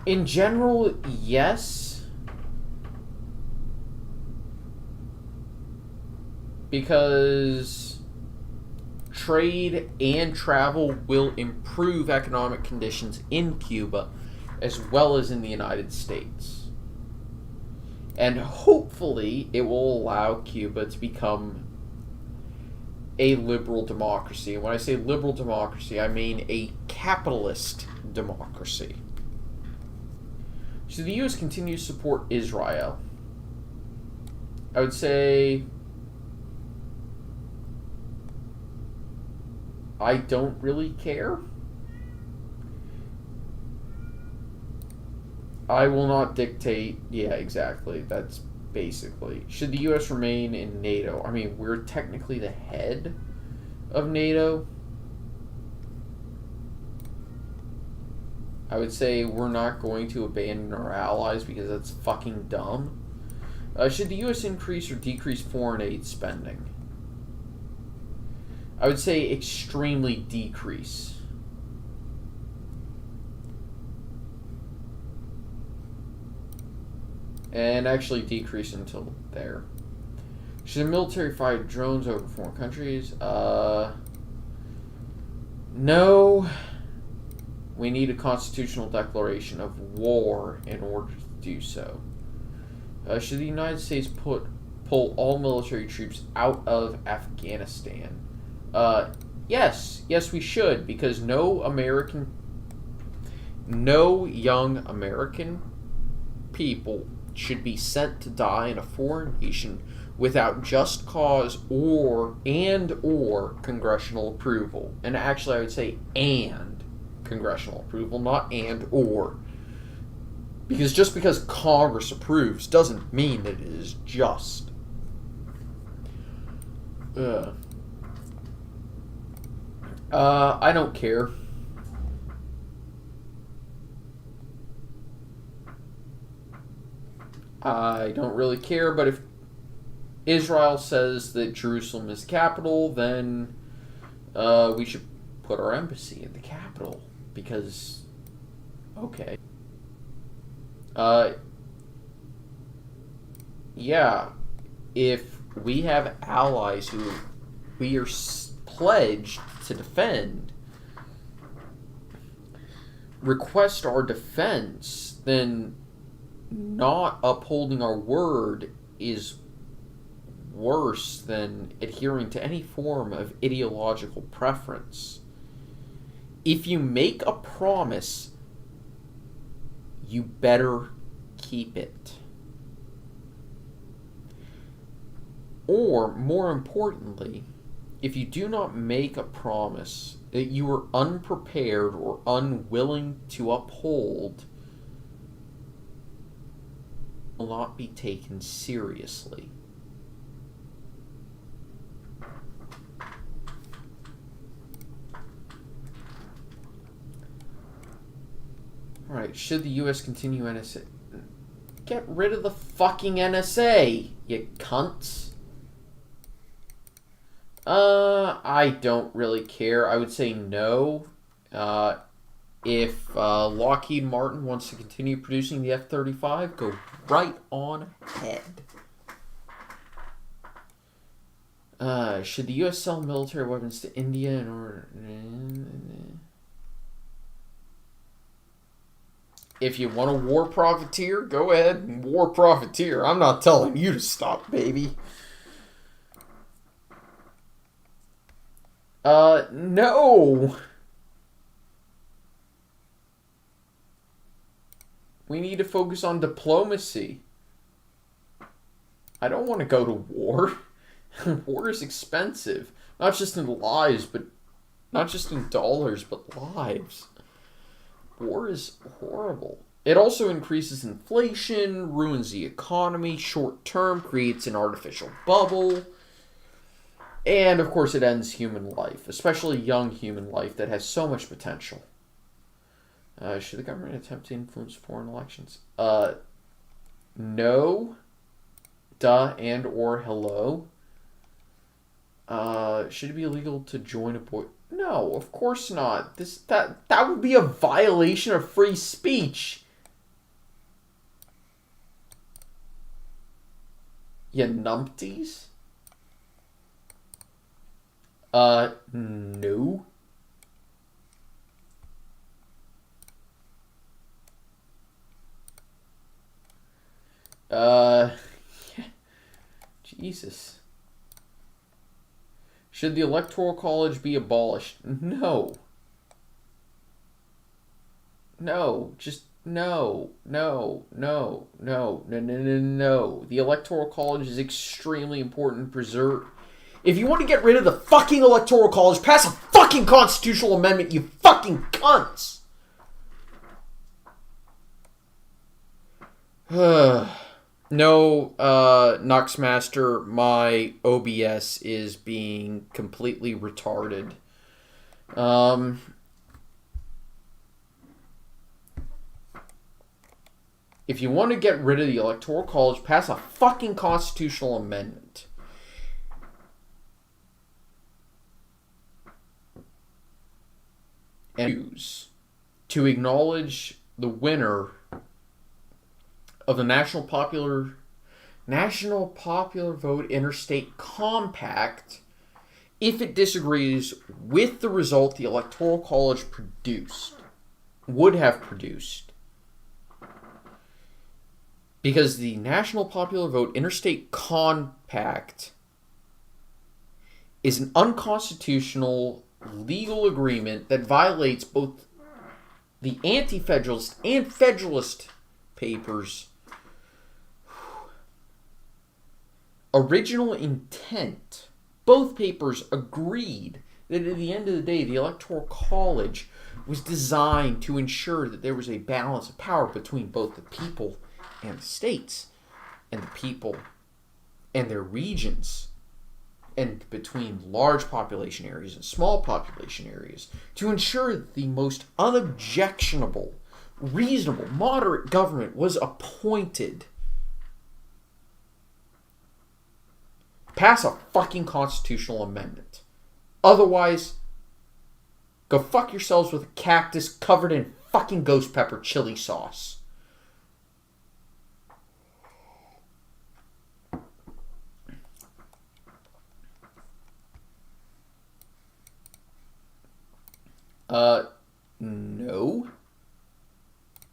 In general, yes. Because trade and travel will improve economic conditions in Cuba as well as in the United States. And hopefully it will allow Cuba to become a liberal democracy. And when I say liberal democracy, I mean a capitalist democracy. Should the U.S. continue to support Israel? I would say I don't really care. I will not dictate. Yeah, exactly. That's basically. Should the U.S. remain in NATO? I mean, we're technically the head of NATO. I would say we're not going to abandon our allies because that's fucking dumb. Should the U.S. increase or decrease foreign aid spending? I would say extremely decrease. And actually decrease until there. Should the military fight drones over foreign countries? No. We need a constitutional declaration of war in order to do so. Should the United States pull all military troops out of Afghanistan? Yes, we should, because no young American people should be sent to die in a foreign nation without just cause or congressional approval. And actually, I would say and congressional approval, not and or. Because just because Congress approves doesn't mean that it is just. I don't care. I don't really care, but if Israel says that Jerusalem is capital, then we should put our embassy in the capital, because, okay. Yeah, if we have allies who we are pledged to defend, request our defense, then not upholding our word is worse than adhering to any form of ideological preference. If you make a promise, you better keep it. Or, more importantly, if you do not make a promise that you are unprepared or unwilling to uphold, will not be taken seriously. Alright, should the U.S. continue NSA? Get rid of the fucking NSA, you cunts. I don't really care. I would say no. If Lockheed Martin wants to continue producing the F-35, go right on ahead. Should the U.S. sell military weapons to India in order... If you want a war profiteer, go ahead and war profiteer. I'm not telling you to stop, baby. No. We need to focus on diplomacy. I don't want to go to war. War is expensive. Not just in lives, but not just in dollars, but lives. War is horrible. It also increases inflation, ruins the economy, short term, creates an artificial bubble. And, of course, it ends human life, especially young human life that has so much potential. Should the government attempt to influence foreign elections? No. Duh and or hello. Should it be illegal to join a boy? No, of course not. That would be a violation of free speech. You numpties? No. Jesus. Should the Electoral College be abolished? No. No. Just no. No. No. No. No. No. No. No. The Electoral College is extremely important to preserve. If you want to get rid of the fucking Electoral College, pass a fucking constitutional amendment, you fucking cunts! No, Nuxmaster, my OBS is being completely retarded. If you want to get rid of the Electoral College, pass a fucking constitutional amendment. And use to acknowledge the winner of the National Popular Vote Interstate Compact if it disagrees with the result the Electoral College would have produced. Because the National Popular Vote Interstate Compact is an unconstitutional legal agreement that violates both the Anti-Federalist and Federalist Papers' original intent. Both papers agreed that at the end of the day, the Electoral College was designed to ensure that there was a balance of power between both the people and the states, and the people and their regions, and between large population areas and small population areas, to ensure that the most unobjectionable, reasonable, moderate government was appointed. Pass a fucking constitutional amendment. Otherwise, go fuck yourselves with a cactus covered in fucking ghost pepper chili sauce. No.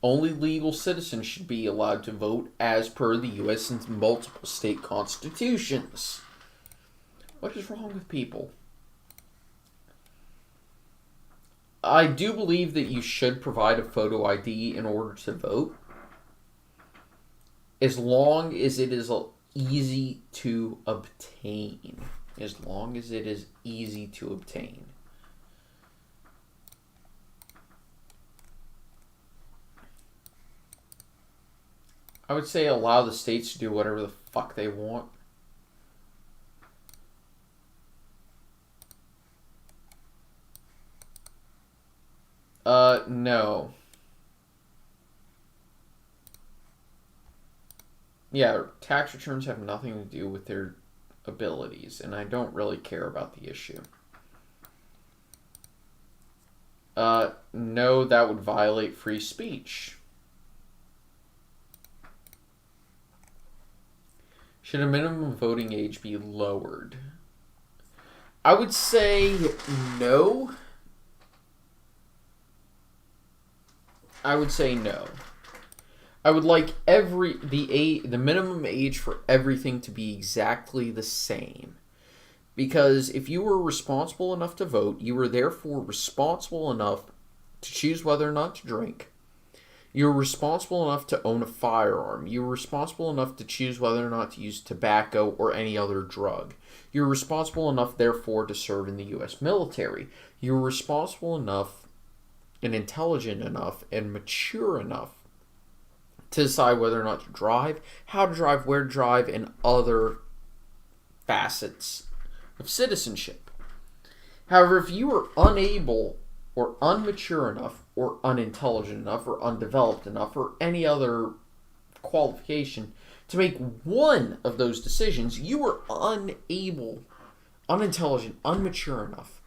Only legal citizens should be allowed to vote as per the U.S. and multiple state constitutions. What is wrong with people? I do believe that you should provide a photo ID in order to vote, as long as it is easy to obtain. As long as it is easy to obtain. I would say allow the states to do whatever the fuck they want. No. Yeah, tax returns have nothing to do with their abilities, and I don't really care about the issue. No, that would violate free speech. Should a minimum voting age be lowered? I would say no. I would say no. I would like the minimum age for everything to be exactly the same. Because if you were responsible enough to vote, you were therefore responsible enough to choose whether or not to drink. You're responsible enough to own a firearm. You're responsible enough to choose whether or not to use tobacco or any other drug. You're responsible enough, therefore, to serve in the U.S. military. You're responsible enough and intelligent enough and mature enough to decide whether or not to drive, how to drive, where to drive, and other facets of citizenship. However, if you are unable or unmature enough or unintelligent enough or undeveloped enough or any other qualification to make one of those decisions, you are unable, unintelligent, unmature enough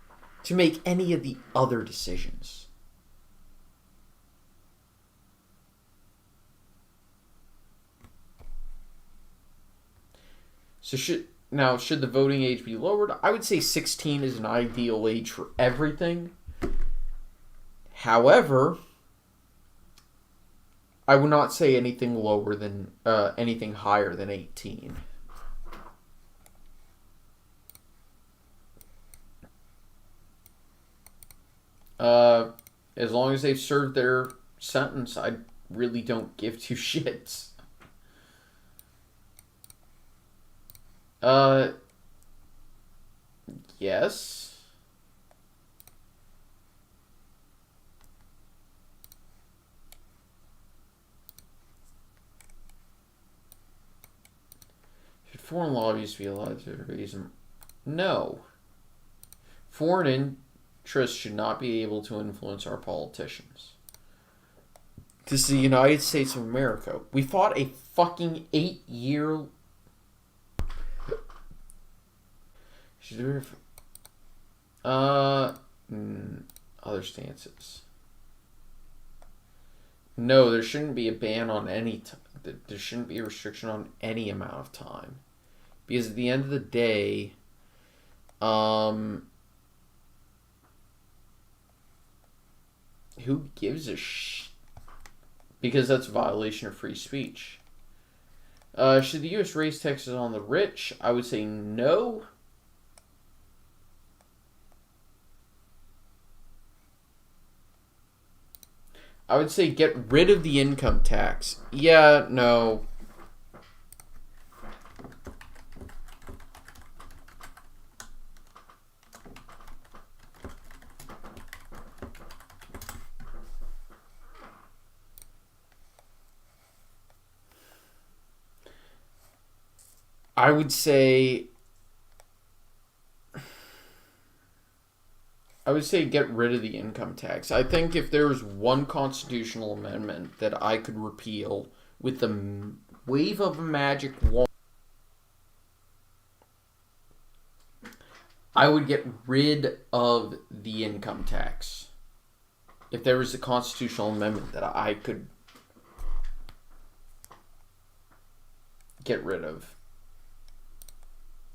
to make any of the other decisions. So should the voting age be lowered? I would say 16 is an ideal age for everything. However, I would not say anything higher than 18. As long as they've served their sentence, I really don't give two shits. Yes. Should foreign lobbyists be allowed to raise them? No. Foreign interests should not be able to influence our politicians. This is the United States of America. We fought a fucking 8-year... Other stances. No, there shouldn't be a ban on any there shouldn't be a restriction on any amount of time. Because at the end of the day, who gives a because that's a violation of free speech. Should the U.S. raise taxes on the rich? I would say no. I would say get rid of the income tax. Yeah, no. I would say get rid of the income tax. I think if there was one constitutional amendment that I could repeal with the wave of a magic wand, I would get rid of the income tax. If there was a constitutional amendment that I could get rid of,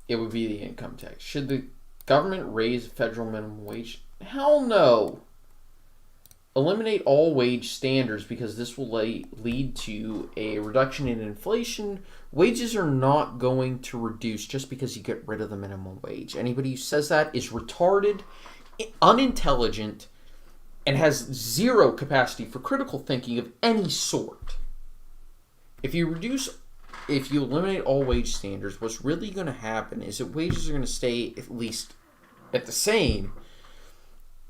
it would be the income tax. Should the government raise federal minimum wage? Hell no. Eliminate all wage standards because this will lead to a reduction in inflation. Wages are not going to reduce just because you get rid of the minimum wage. Anybody who says that is retarded, unintelligent, and has zero capacity for critical thinking of any sort. If you eliminate all wage standards, what's really going to happen is that wages are going to stay at least at the same,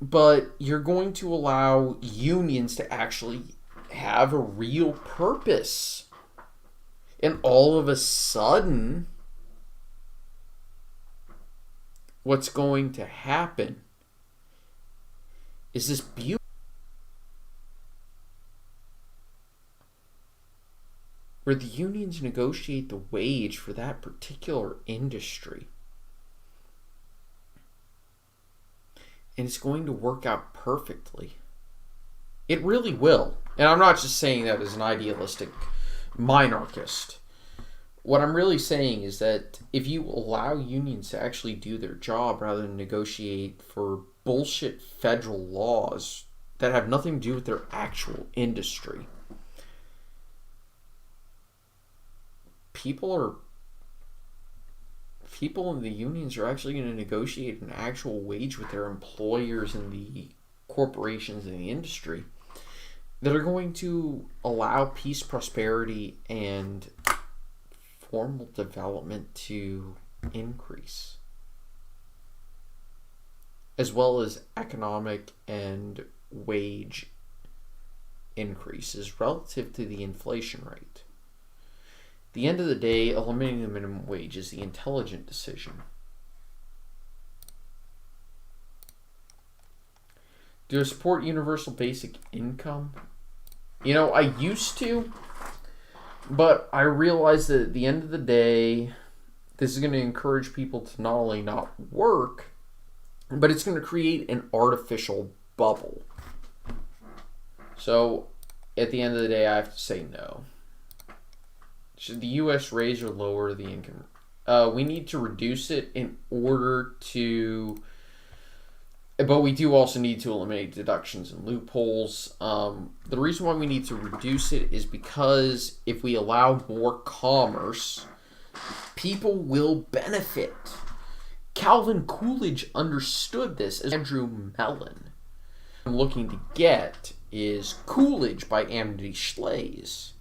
but you're going to allow unions to actually have a real purpose. And all of a sudden, what's going to happen is this beauty where the unions negotiate the wage for that particular industry. And it's going to work out perfectly. It really will. And I'm not just saying that as an idealistic minarchist. What I'm really saying is that if you allow unions to actually do their job rather than negotiate for bullshit federal laws that have nothing to do with their actual industry, people in the unions are actually going to negotiate an actual wage with their employers and the corporations in the industry that are going to allow peace, prosperity, and formal development to increase, as well as economic and wage increases relative to the inflation rate. At the end of the day, eliminating the minimum wage is the intelligent decision. Do I support universal basic income? I used to, but I realized that at the end of the day, this is going to encourage people to not only not work, but it's going to create an artificial bubble. So, at the end of the day, I have to say no. Should the U.S. raise or lower the income? We need to reduce it in order to... But we do also need to eliminate deductions and loopholes. The reason why we need to reduce it is because if we allow more commerce, people will benefit. Calvin Coolidge understood this as Andrew Mellon. What I'm looking to get is Coolidge by Amity Shlays.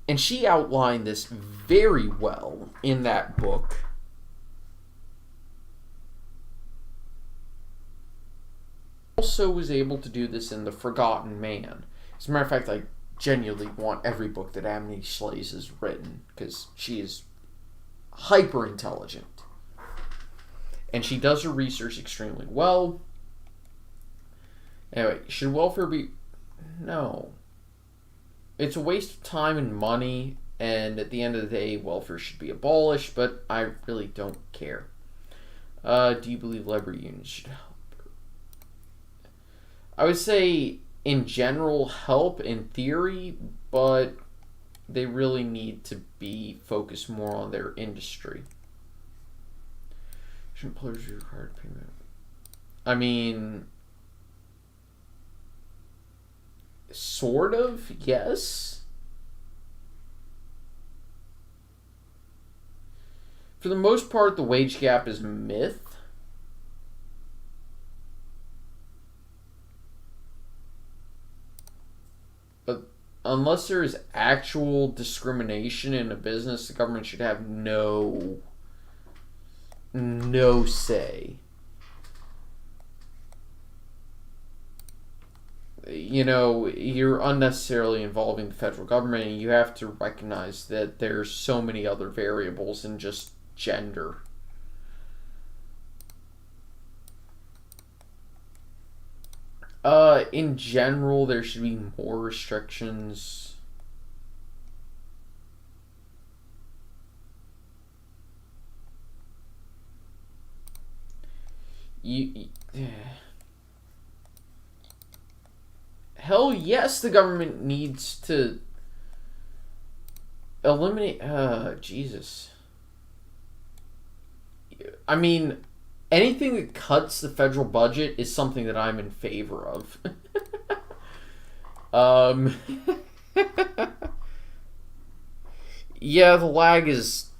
And she outlined this very well in that book. Also was able to do this in The Forgotten Man. As a matter of fact, I genuinely want every book that Amity Shlays has written, because she is hyper intelligent. And she does her research extremely well. Anyway, should welfare be... No. It's a waste of time and money, and at the end of the day, welfare should be abolished, but I really don't care. Do you believe labor unions should help? I would say, in general, help in theory, but they really need to be focused more on their industry. Should employers be required payment? I mean... Sort of, yes. For the most part, the wage gap is a myth. But unless there is actual discrimination in a business, the government should have no say. You're unnecessarily involving the federal government, and you have to recognize that there's so many other variables than just gender. In general, there should be more restrictions. Hell yes, the government needs to eliminate... Jesus. I mean, anything that cuts the federal budget is something that I'm in favor of. Yeah, the lag is...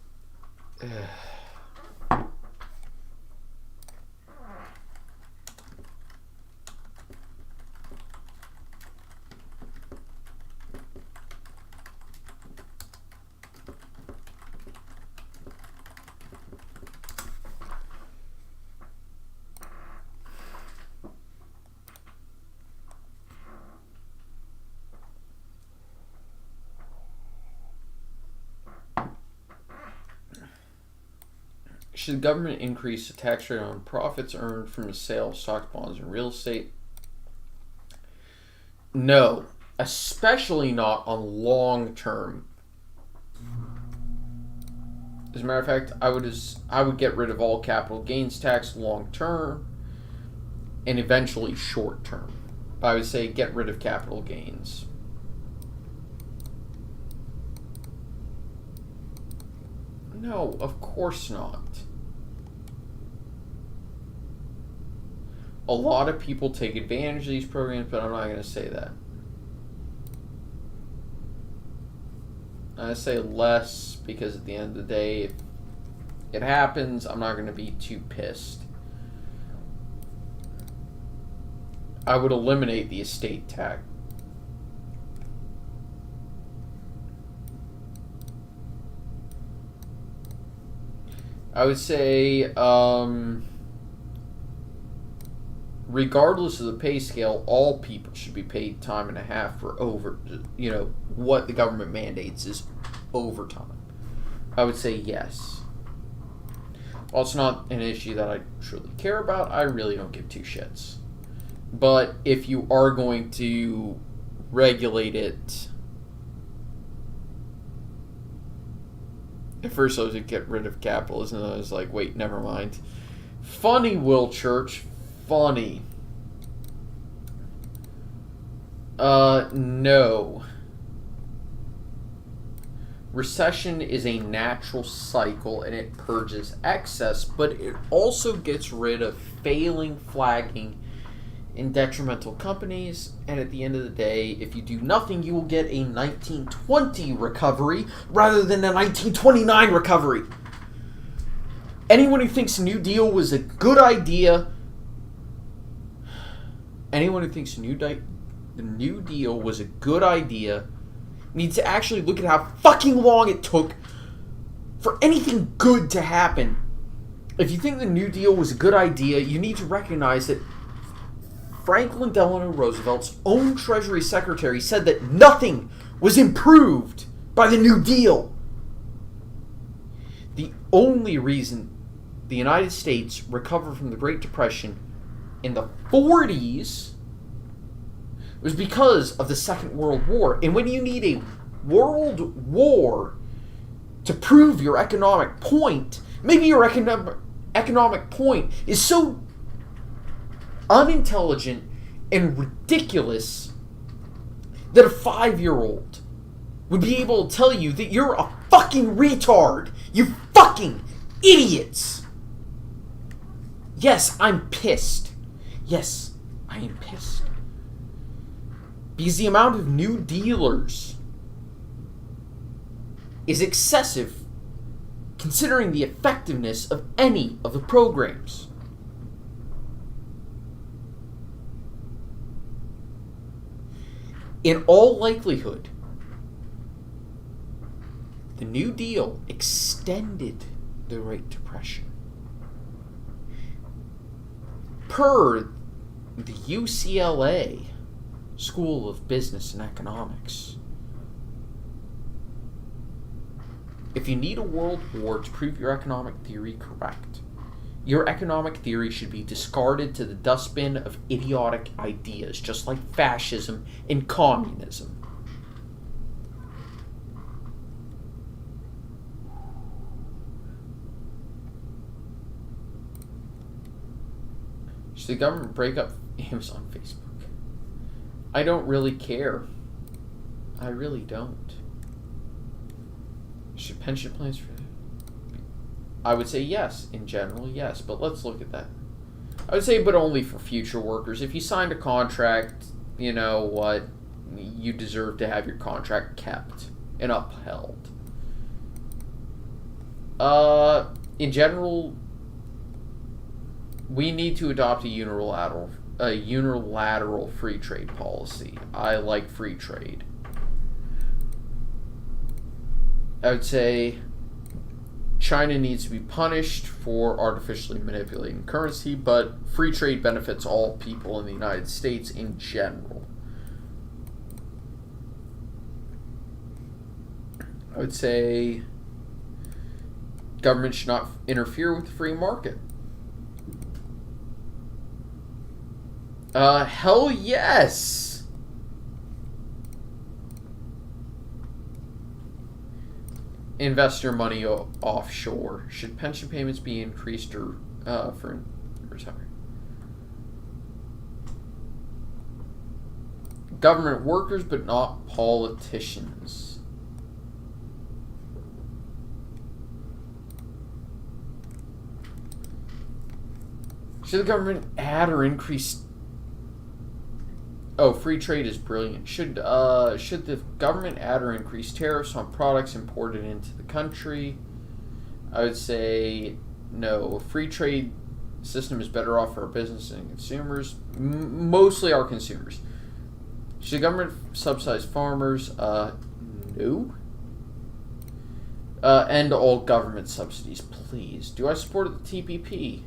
Should the government increase the tax rate on profits earned from the sale of stocks, bonds, and real estate? No, especially not on long term. As a matter of fact, I would get rid of all capital gains tax long term and eventually short term. I would say get rid of capital gains. No, of course not. A lot of people take advantage of these programs, but I'm not going to say that. I say less because at the end of the day, if it happens, I'm not going to be too pissed. I would eliminate the estate tax. I would say, regardless of the pay scale, all people should be paid time and a half for what the government mandates is overtime. I would say yes. While it's not an issue that I truly care about, I really don't give two shits. But if you are going to regulate it, at first I was like, get rid of capitalism, and I was like, wait, never mind. Funny, Will Church. Funny. No. Recession is a natural cycle and it purges excess, but it also gets rid of failing, flagging, and detrimental companies. And at the end of the day, if you do nothing, you will get a 1920 recovery rather than a 1929 recovery. Anyone who thinks New Deal was a good idea, the New Deal was a good idea needs to actually look at how fucking long it took for anything good to happen. If you think the New Deal was a good idea, you need to recognize that Franklin Delano Roosevelt's own Treasury Secretary said that nothing was improved by the New Deal. The only reason the United States recovered from the Great Depression in the 40s was because of the Second World War. And when you need a world war to prove your economic point, maybe your economic point is so unintelligent and ridiculous that a 5-year-old would be able to tell you that you're a fucking retard. You fucking idiots. Yes, I'm pissed. Yes, I am pissed. Because the amount of New Dealers is excessive considering the effectiveness of any of the programs. In all likelihood, the New Deal extended the Great Depression. Per the UCLA School of Business and Economics, if you need a world war to prove your economic theory correct, your economic theory should be discarded to the dustbin of idiotic ideas, just like fascism and communism. Should the government break up Amazon, Facebook? I don't really care. I really don't. Should pension plans for... I would say yes. In general, yes. But let's look at that. I would say but only for future workers. If you signed a contract, you know what? You deserve to have your contract kept and upheld. In general, we need to adopt a unilateral free trade policy. I like free trade. I would say China needs to be punished for artificially manipulating currency, but free trade benefits all people in the United States in general. I would say Government should not interfere with the free market. Hell yes! Investor money offshore. Should pension payments be increased or for retirement? Government workers, but not politicians. Should the government add or increase? Oh, free trade is brilliant. Should the government add or increase tariffs on products imported into the country? I would say no. A free trade system is better off for our business and consumers, mostly our consumers. Should the government subsidize farmers? No. End all government subsidies, please. Do I support the TPP?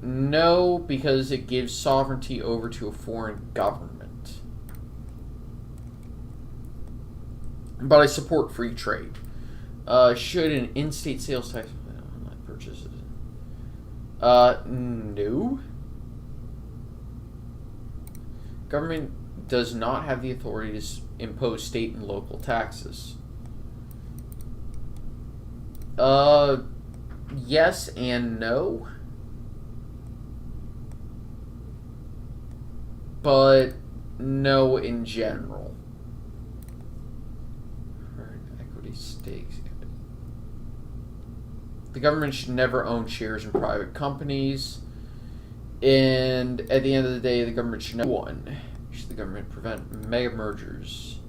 No, because it gives sovereignty over to a foreign government. But I support free trade. Should an in-state sales tax on purchases? No. Government does not have the authority to impose state and local taxes. Yes and no. But no in general. Equity stakes. The government should never own shares in private companies. And at the end of the day, the government should never one. Should the government prevent mega mergers?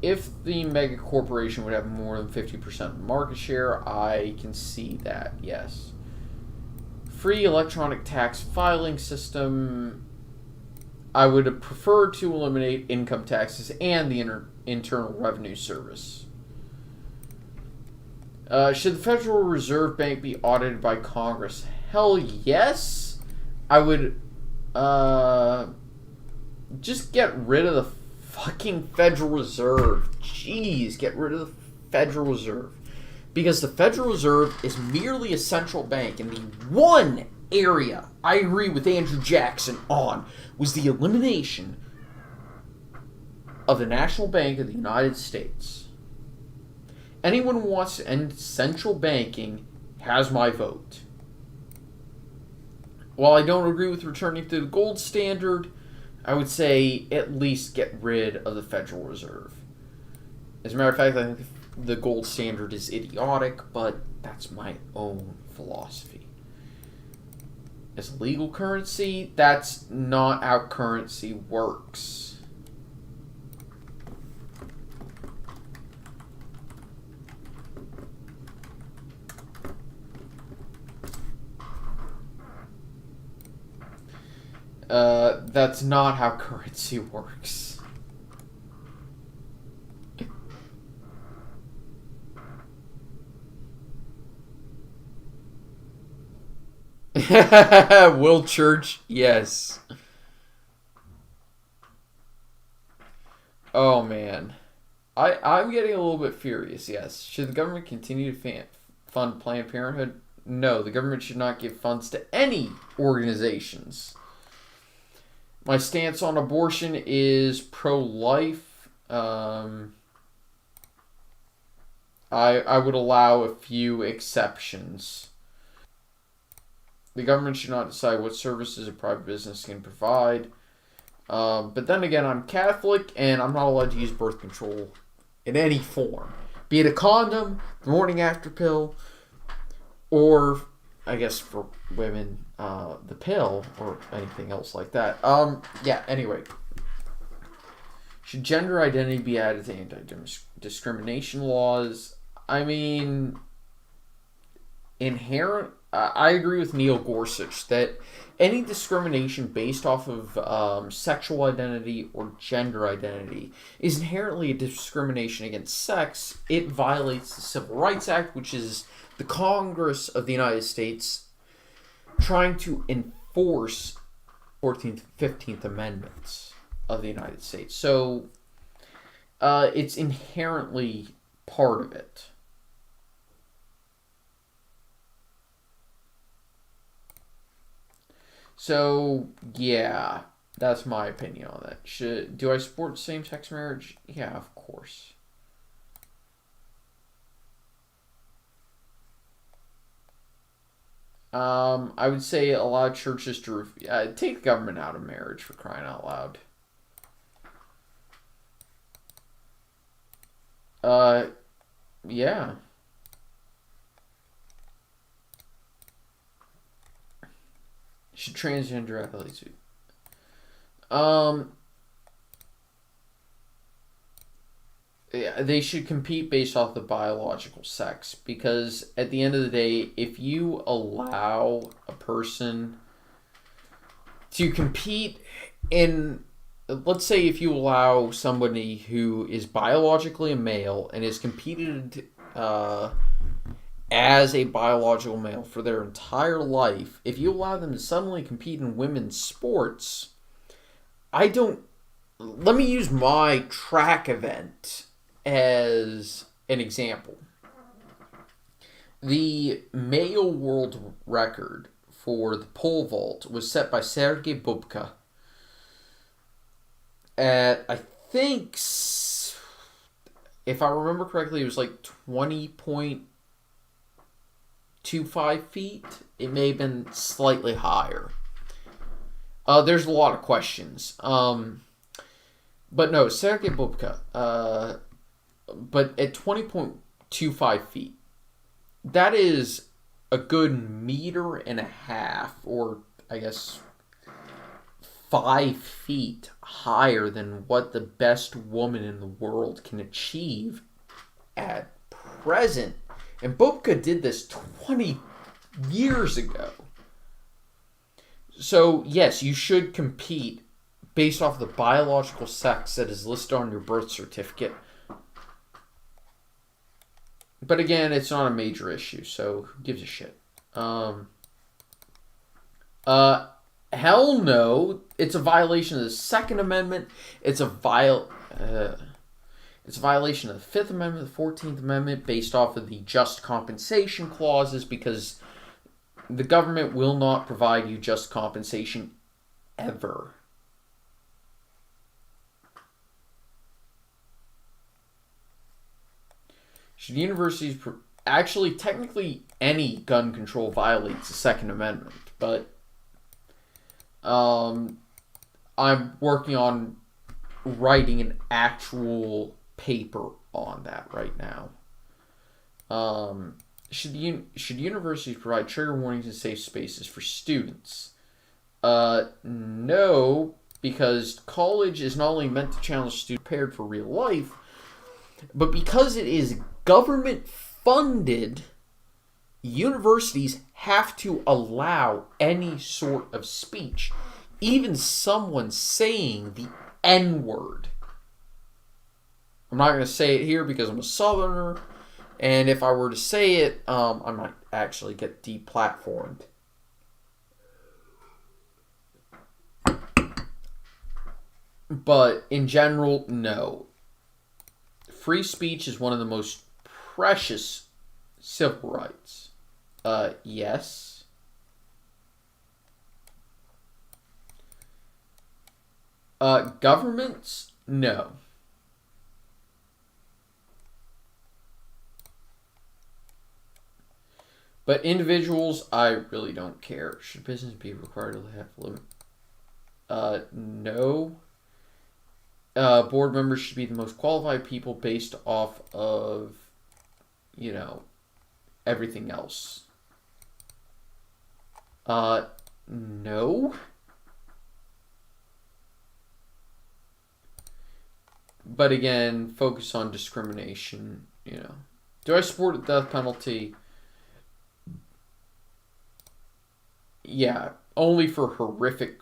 If the mega corporation would have more than 50% market share, I can see that, yes. Free electronic tax filing system. I would prefer to eliminate income taxes and the Internal Revenue Service. Should the Federal Reserve Bank be audited by Congress? Hell yes. I would just get rid of the fucking Federal Reserve. Jeez, get rid of the Federal Reserve. Because the Federal Reserve is merely a central bank, and the one area I agree with Andrew Jackson on was the elimination of the National Bank of the United States. Anyone who wants to end central banking has my vote. While I don't agree with returning to the gold standard, I would say at least get rid of the Federal Reserve. As a matter of fact, I think the gold standard is idiotic, but that's my own philosophy. As a legal currency, that's not how currency works. That's not how currency works. Will Church, yes. Oh man. I'm getting a little bit furious, yes. Should the government continue to fund Planned Parenthood? No, the government should not give funds to any organizations. My stance on abortion is pro-life. I would allow a few exceptions. The government should not decide what services a private business can provide. But then again, I'm Catholic, and I'm not allowed to use birth control in any form. Be it a condom, the morning after pill, or, I guess for women, the pill, or anything else like that. Yeah, anyway. Should gender identity be added to anti-discrimination laws? I mean, I agree with Neil Gorsuch that any discrimination based off of sexual identity or gender identity is inherently a discrimination against sex. It violates the Civil Rights Act, which is the Congress of the United States trying to enforce 14th and 15th Amendments of the United States. So It's inherently part of it. So, yeah, that's my opinion on that. Do I support same-sex marriage? Yeah, of course. I would say allow churches to take the government out of marriage, for crying out loud. Uh, yeah. Should transgender athletes? Um, yeah, they should compete based off the biological sex, because at the end of the day, if you allow a person to compete in, let's say, if you allow somebody who is biologically a male and is competed as a biological male for their entire life, if you allow them to suddenly compete in women's sports, I don't. Let me use my track event as an example. The male world record for the pole vault was set by Sergei Bubka at, I think, if I remember correctly, it was like 20.25 feet. It may have been slightly higher. There's a lot of questions. But no, Sergei Bubka. But at 20.25 feet, that is a good meter and a half, or I guess 5 feet higher than what the best woman in the world can achieve at present. And Bubka did this 20 years ago. So, yes, you should compete based off the biological sex that is listed on your birth certificate. But again, it's not a major issue, so who gives a shit? Hell no. It's a violation of the Second Amendment. It's a violation of the Fifth Amendment, the 14th Amendment, based off of the just compensation clauses, because the government will not provide you just compensation ever. Should universities... Actually, technically, any gun control violates the Second Amendment, but I'm working on writing an actual paper on that right now. Should universities provide trigger warnings and safe spaces for students? No, because college is not only meant to challenge students prepared for real life, but because it is government funded, universities have to allow any sort of speech, even someone saying the N-word. I'm not going to say it here because I'm a Southerner, and if I were to say it, I might actually get deplatformed. But in general, no. Free speech is one of the most precious civil rights. Yes. Governments? No. But individuals, I really don't care. Should business be required to have limit? No. Board members should be the most qualified people based off of, everything else. No. But again, focus on discrimination, Do I support the death penalty? Yeah, only for horrific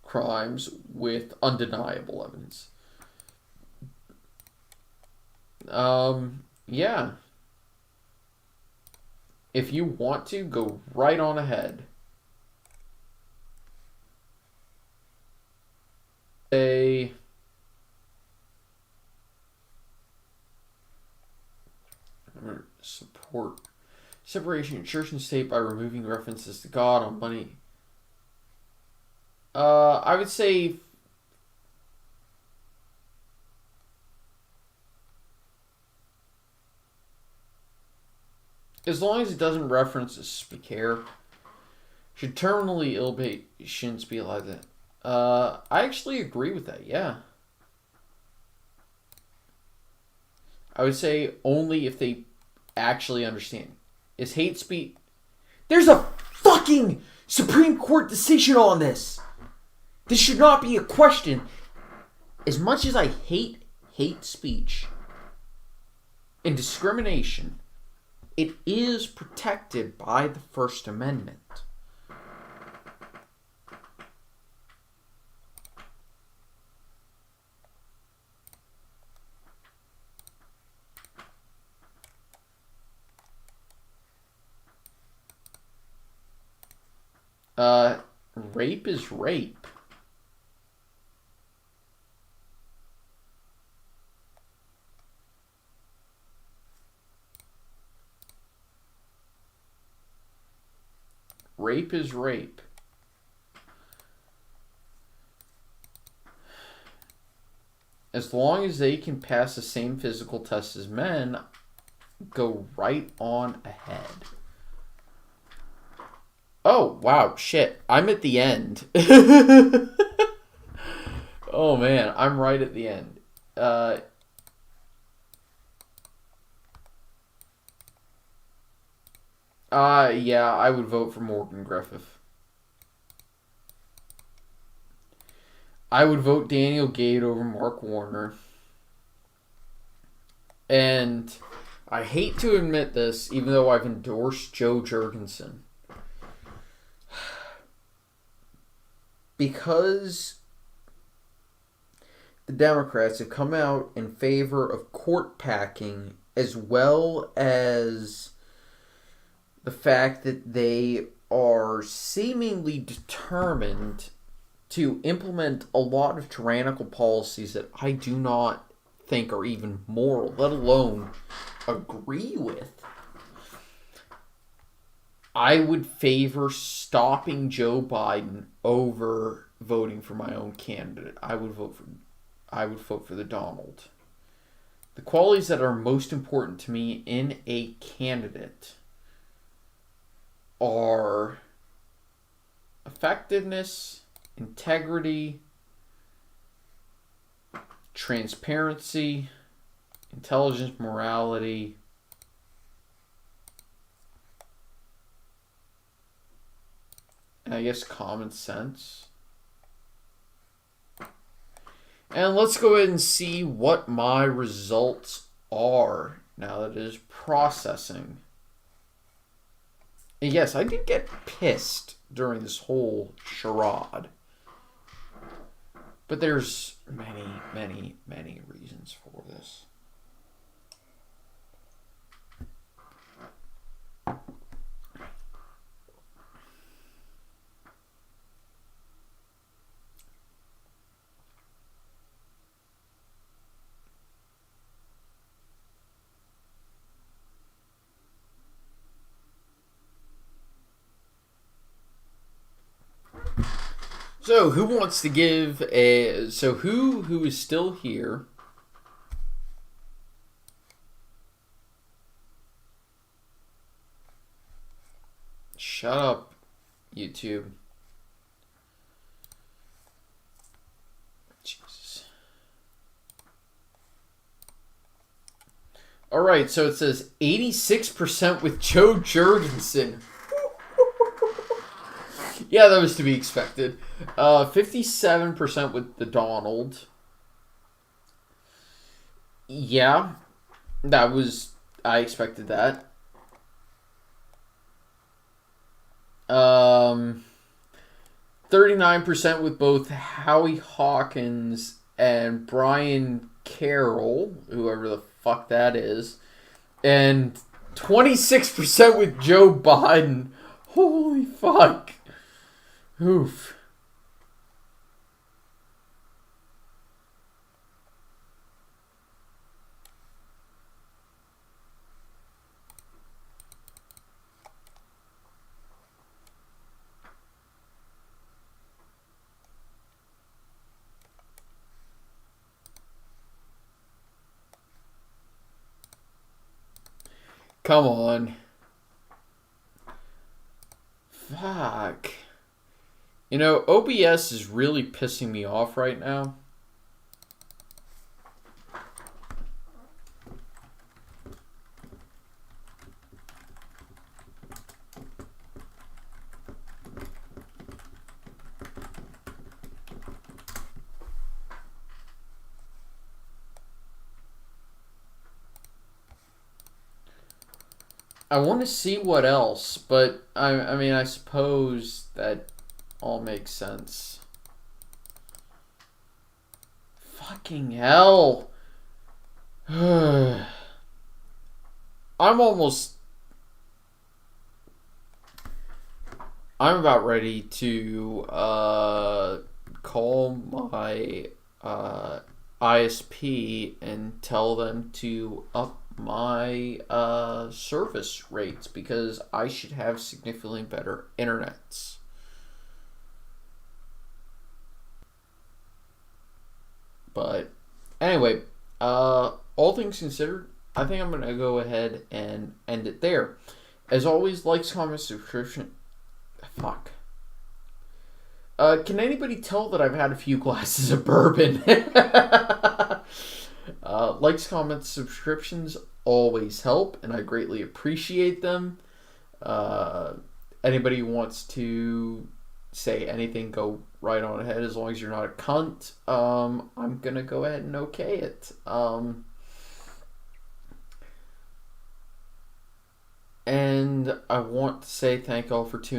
crimes with undeniable evidence. Yeah. If you want to, go right on ahead. support separation of church and state by removing references to God on money. I would say as long as it doesn't reference a care, should terminally ill patients be allowed that? I actually agree with that, yeah. I would say only if they actually understand. Is hate speech... There's a fucking Supreme Court decision on this! This should not be a question. As much as I hate speech and discrimination, it is protected by the First Amendment. Rape is rape. Rape is rape. As long as they can pass the same physical test as men, go right on ahead. Oh, wow, shit. I'm at the end. Oh, man, I'm right at the end. Yeah, I would vote for Morgan Griffith. I would vote Daniel Gade over Mark Warner. And I hate to admit this, even though I've endorsed Joe Jurgensen. Because the Democrats have come out in favor of court packing, as well as the fact that they are seemingly determined to implement a lot of tyrannical policies that I do not think are even moral, let alone agree with. I would favor stopping Joe Biden over voting for my own candidate. I would vote for the Donald. The qualities that are most important to me in a candidate are effectiveness, integrity, transparency, intelligence, morality, and I guess common sense. And let's go ahead and see what my results are now that it is processing. And yes, I did get pissed during this whole charade. But there's many, many, many reasons for this. So, who wants to give a... So, who is still here? Shut up, YouTube. Jesus. Alright, so it says 86% with Joe Jurgensen. Yeah, that was to be expected. 57% with the Donald. Yeah, that was... I expected that. 39% with both Howie Hawkins and Brian Carroll, whoever the fuck that is. And 26% with Joe Biden. Holy fuck. Oof. Come on. Fuck. You know, OBS is really pissing me off right now. I want to see what else, but I mean, I suppose that all makes sense. Fucking hell. I'm almost. I'm about ready to call my ISP and tell them to up my service rates because I should have significantly better internets. But anyway, all things considered, I think I'm going to go ahead and end it there. As always, likes, comments, subscription. Fuck. Can anybody tell that I've had a few glasses of bourbon? Likes, comments, subscriptions always help, and I greatly appreciate them. Anybody who wants to say anything, go right on ahead, as long as you're not a cunt. I'm gonna go ahead and okay it. And I want to say thank all for tuning